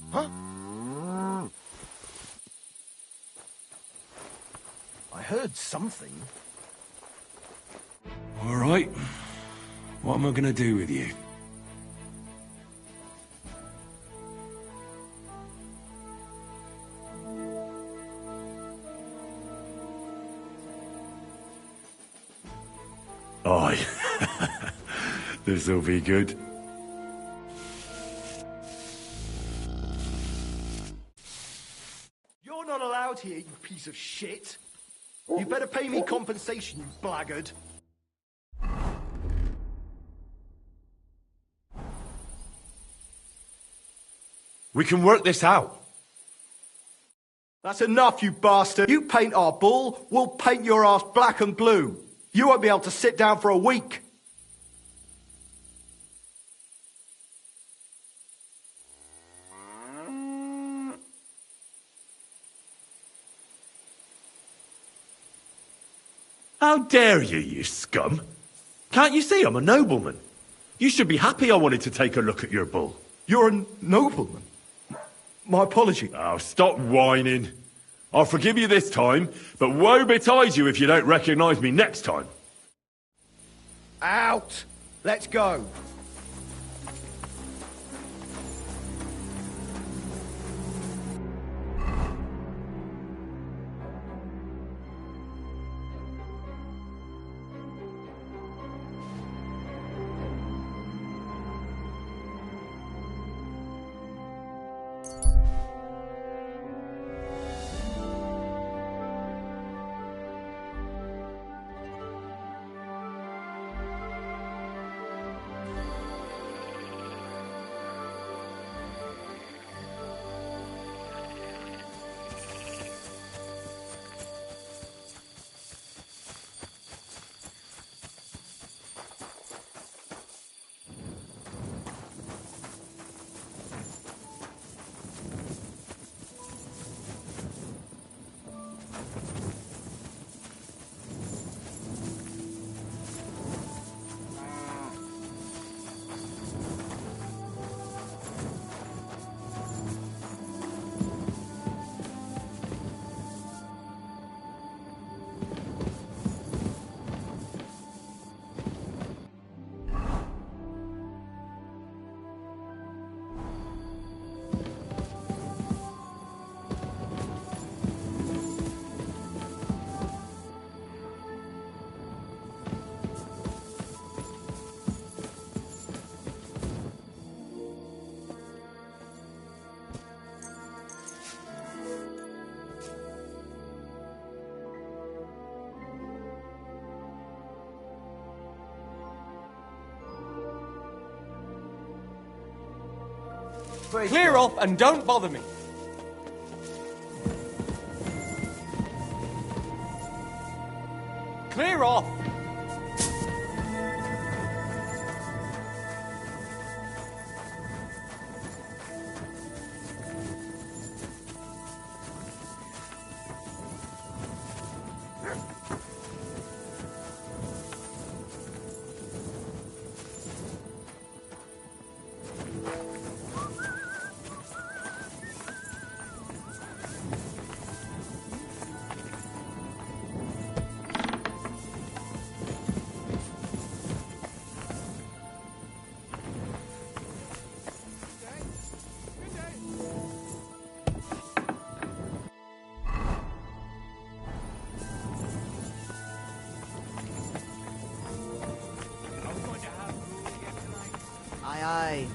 S14: Huh? I heard something.
S1: All right. What am I going to do with you? Aye. This'll be good.
S14: You're not allowed here, you piece of shit. You better pay me compensation, you blackguard.
S1: We can work this out.
S14: That's enough, you bastard. You paint our bull, we'll paint your ass black and blue. You won't be able to sit down for a week.
S1: How dare you, you scum? Can't you see I'm a nobleman? You should be happy I wanted to take a look at your bull.
S14: You're a nobleman? My apology.
S1: Oh, stop whining. I'll forgive you this time, but woe betide you if you don't recognise me next time.
S14: Out! Let's go.
S10: Clear off and don't bother me. Clear off.
S3: Aye, aye.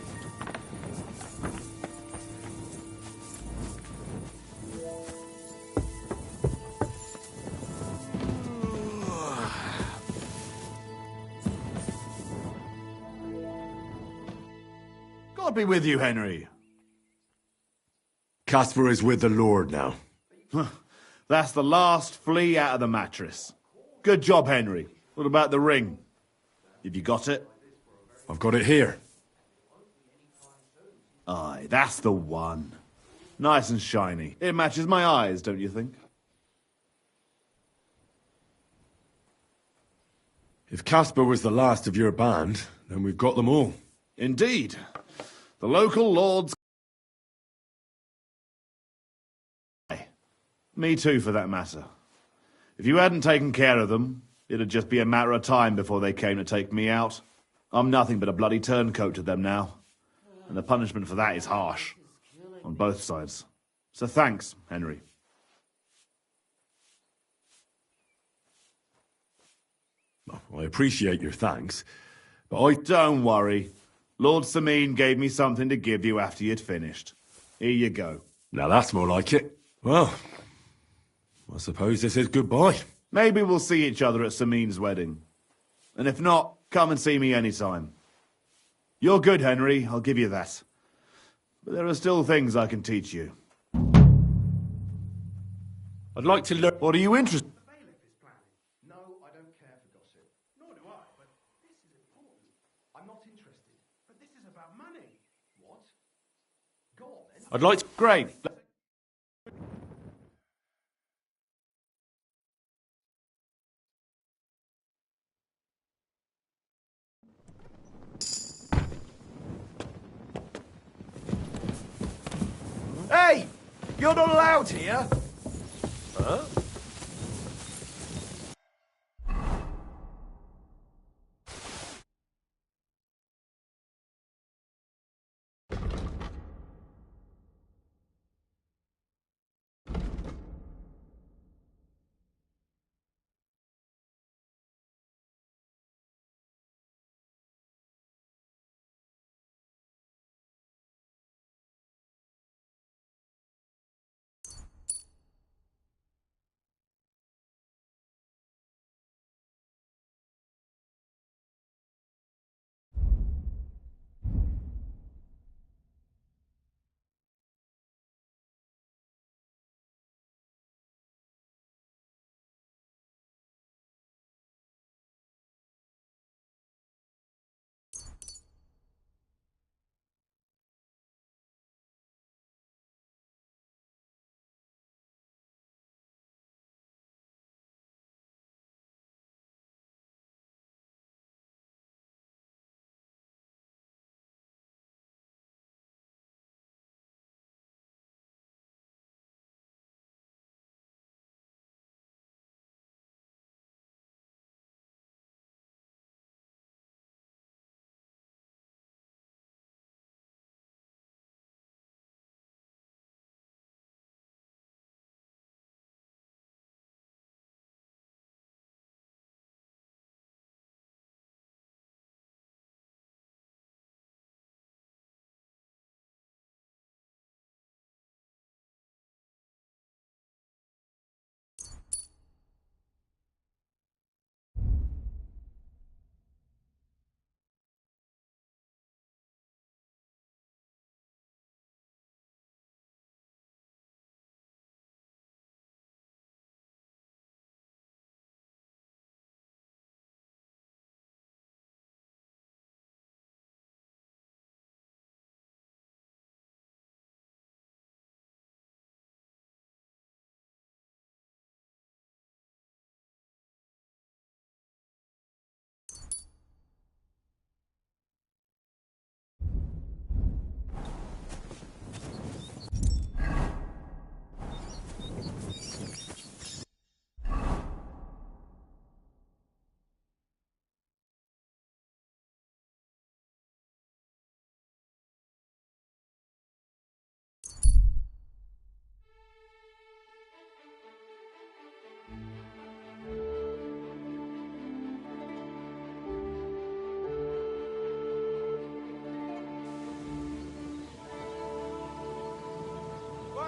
S11: God be with you, Henry.
S1: Caspar is with the Lord now.
S11: That's the last flea out of the mattress. Good job, Henry. What about the ring? Have you got it?
S1: I've got it here.
S11: Aye, that's the one. Nice and shiny. It matches my eyes, don't you think?
S1: If Caspar was the last of your band, then we've got them all.
S11: Indeed. The local lords... Me too, for that matter. If you hadn't taken care of them, it'd just be a matter of time before they came to take me out. I'm nothing but a bloody turncoat to them now. And the punishment for that is harsh. On both sides. So thanks, Henry.
S1: I appreciate your thanks, but I...
S11: Don't worry. Lord Sameen gave me something to give you after you'd finished. Here you go.
S1: Now that's more like it. Well, I suppose this is goodbye.
S11: Maybe we'll see each other at Sameen's wedding. And if not, come and see me anytime. You're good, Henry, I'll give you that. But there are still things I can teach you.
S1: I'd like to learn...
S11: What are you interested in?
S14: No, I don't care for gossip. Nor do I, but this is important. I'm not interested. But this is about money. What? Go on, then.
S11: I'd like to... Great.
S18: You're not allowed here.
S7: Huh?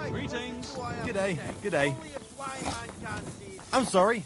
S18: Greetings. G'day. G'day. I'm sorry.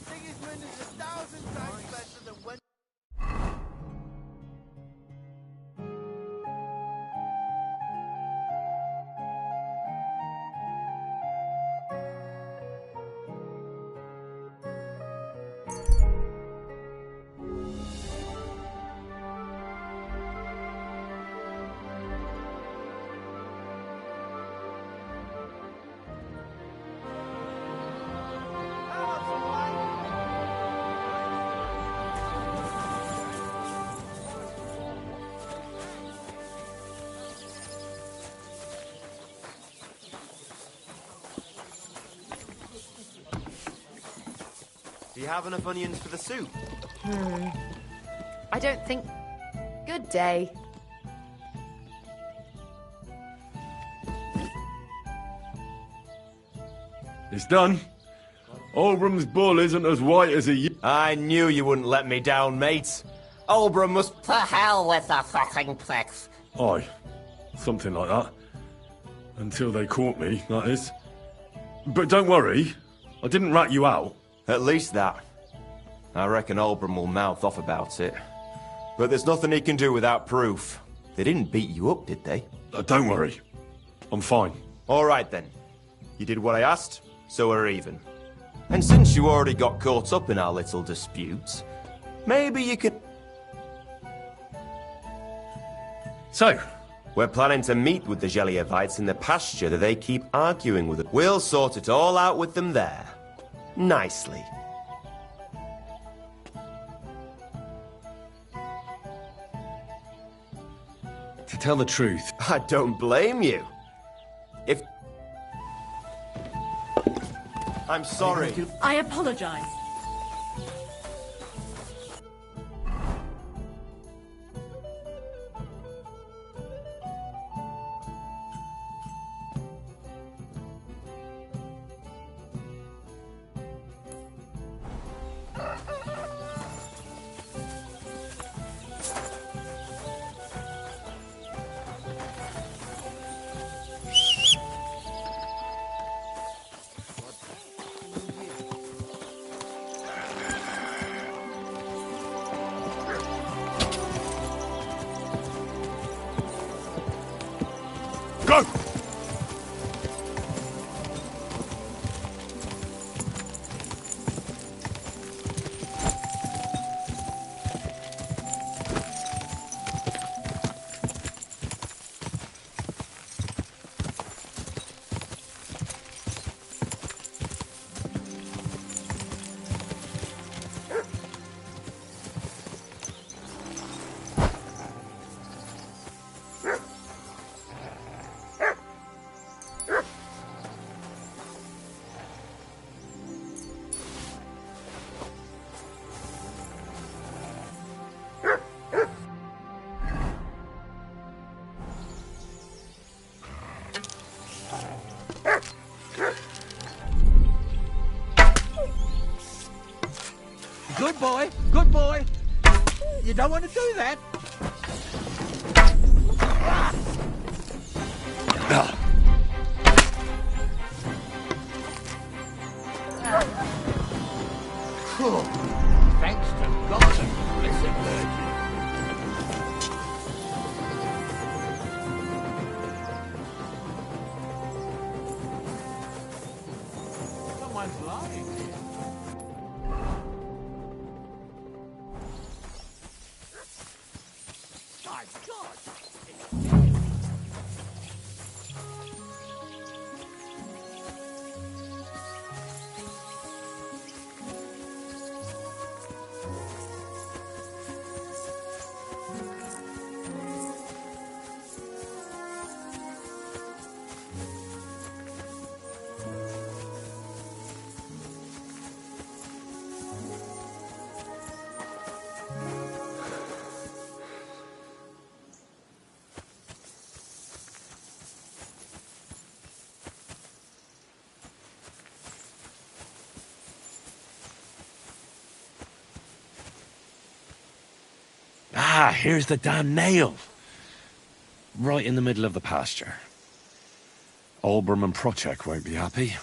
S6: Do you have enough onions for the soup?
S5: I don't think... Good day.
S1: It's done. Olbram's bull isn't as white as he...
S6: I knew you wouldn't let me down, mate. Olbram must...
S16: To hell with the fucking pricks.
S1: Aye, something like that. Until they caught me, that is. But don't worry, I didn't rat you out.
S6: At least that. I reckon Olbram will mouth off about it. But there's nothing he can do without proof. They didn't beat you up, did they?
S1: Don't worry. I'm fine.
S6: All right, then. You did what I asked, so we're even. And since you already got caught up in our little dispute, maybe you could...
S1: So?
S6: We're planning to meet with the Geliovites in the pasture that they keep arguing with. We'll sort it all out with them there. Nicely.
S1: To tell the truth...
S6: I don't blame you. If... I'm sorry.
S5: I apologize.
S1: Go!
S13: Good boy, good boy. You don't want to do that.
S7: Thanks to God and Blessed Virgin.
S13: Someone's lying here. My God! It's dead.
S19: Ah, here's the damn nail. Right in the middle of the pasture.
S1: Olbram and Procek won't be happy.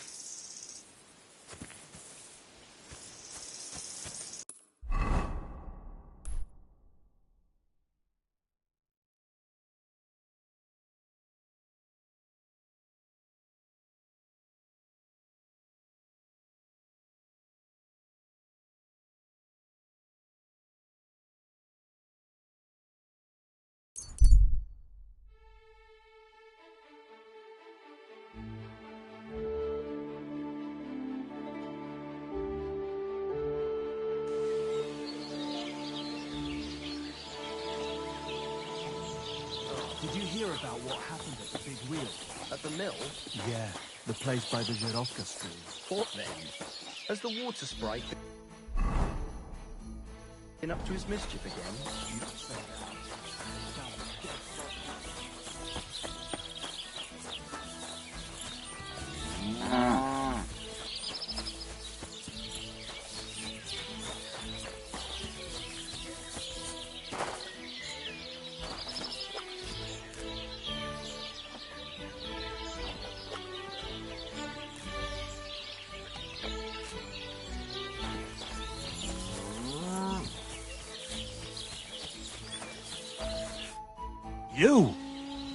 S14: Did you hear about what happened at the big wheel?
S16: At the mill?
S14: Yeah, the place by the Żerovka stream.
S16: What then? Has the water sprite been up to his mischief again?
S14: You don't say that.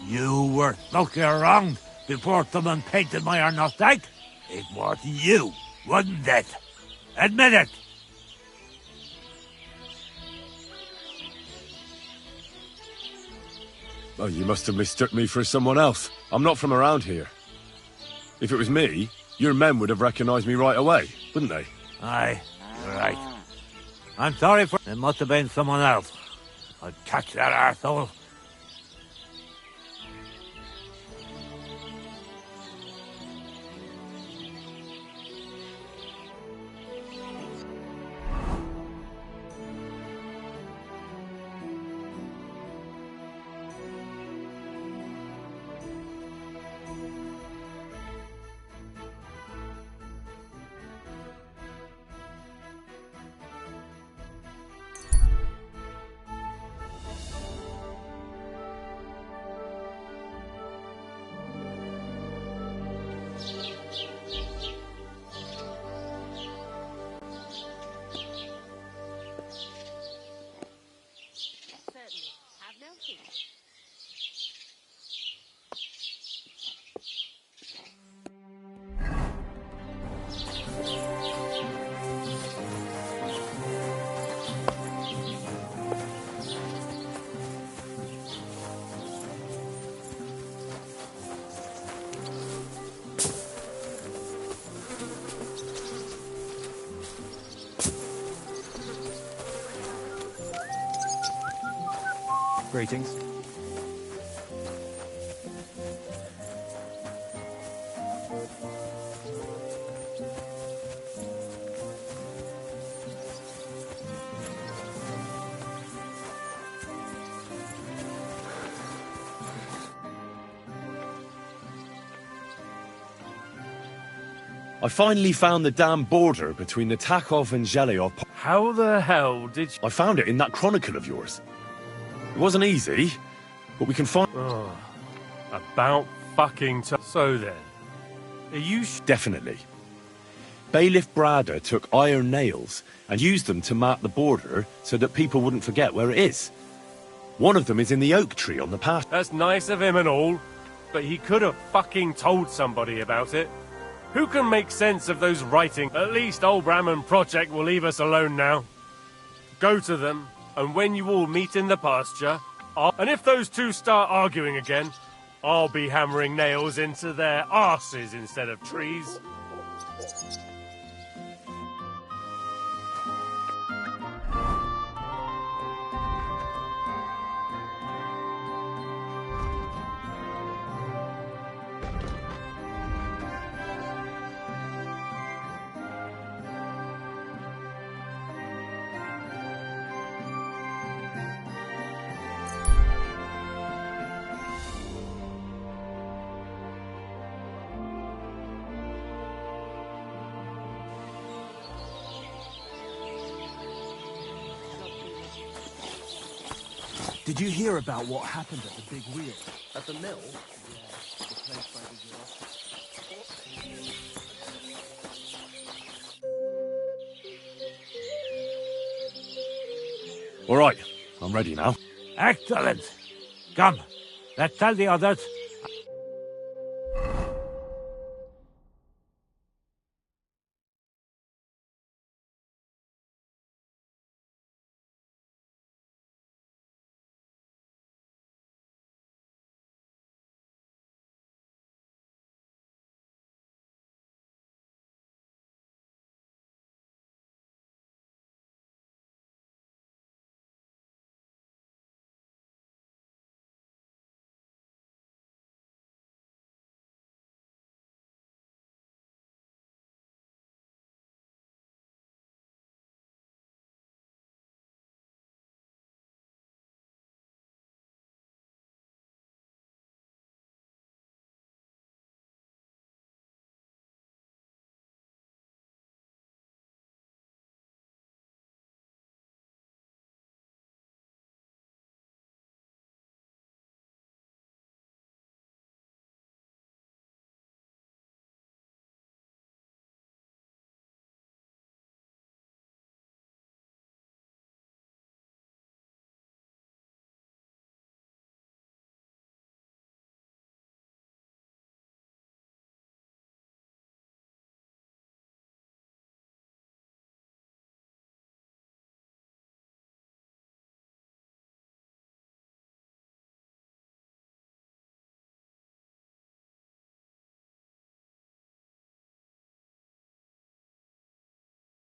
S2: You were looking around before someone painted my Arnostic? It was you, wasn't it? Admit it!
S1: Oh, you must have mistook me for someone else. I'm not from around here. If it was me, your men would have recognized me right away, wouldn't they?
S2: Aye, you're right. I'm sorry for... It must have been someone else. I'd catch that arsehole.
S18: Greetings.
S1: I finally found the damn border between the Takov and Zhelyov.
S9: How the hell did you...
S1: I found it in that chronicle of yours. It wasn't easy, but we can find...
S9: Oh, about fucking So then, are you...
S1: Definitely. Bailiff Brada took iron nails and used them to mark the border so that people wouldn't forget where it is. One of them is in the oak tree on the path.
S9: That's nice of him and all, but he could have fucking told somebody about it. Who can make sense of those writings? At least old Brahman Project will leave us alone now. Go to them, and when you all meet in the pasture, and if those two start arguing again, I'll be hammering nails into their arses instead of trees.
S14: Did you hear about what happened at the big wheel?
S4: At the mill?
S14: Yeah, the place where we
S1: All right, I'm ready now.
S17: Excellent. Come, let's tell the others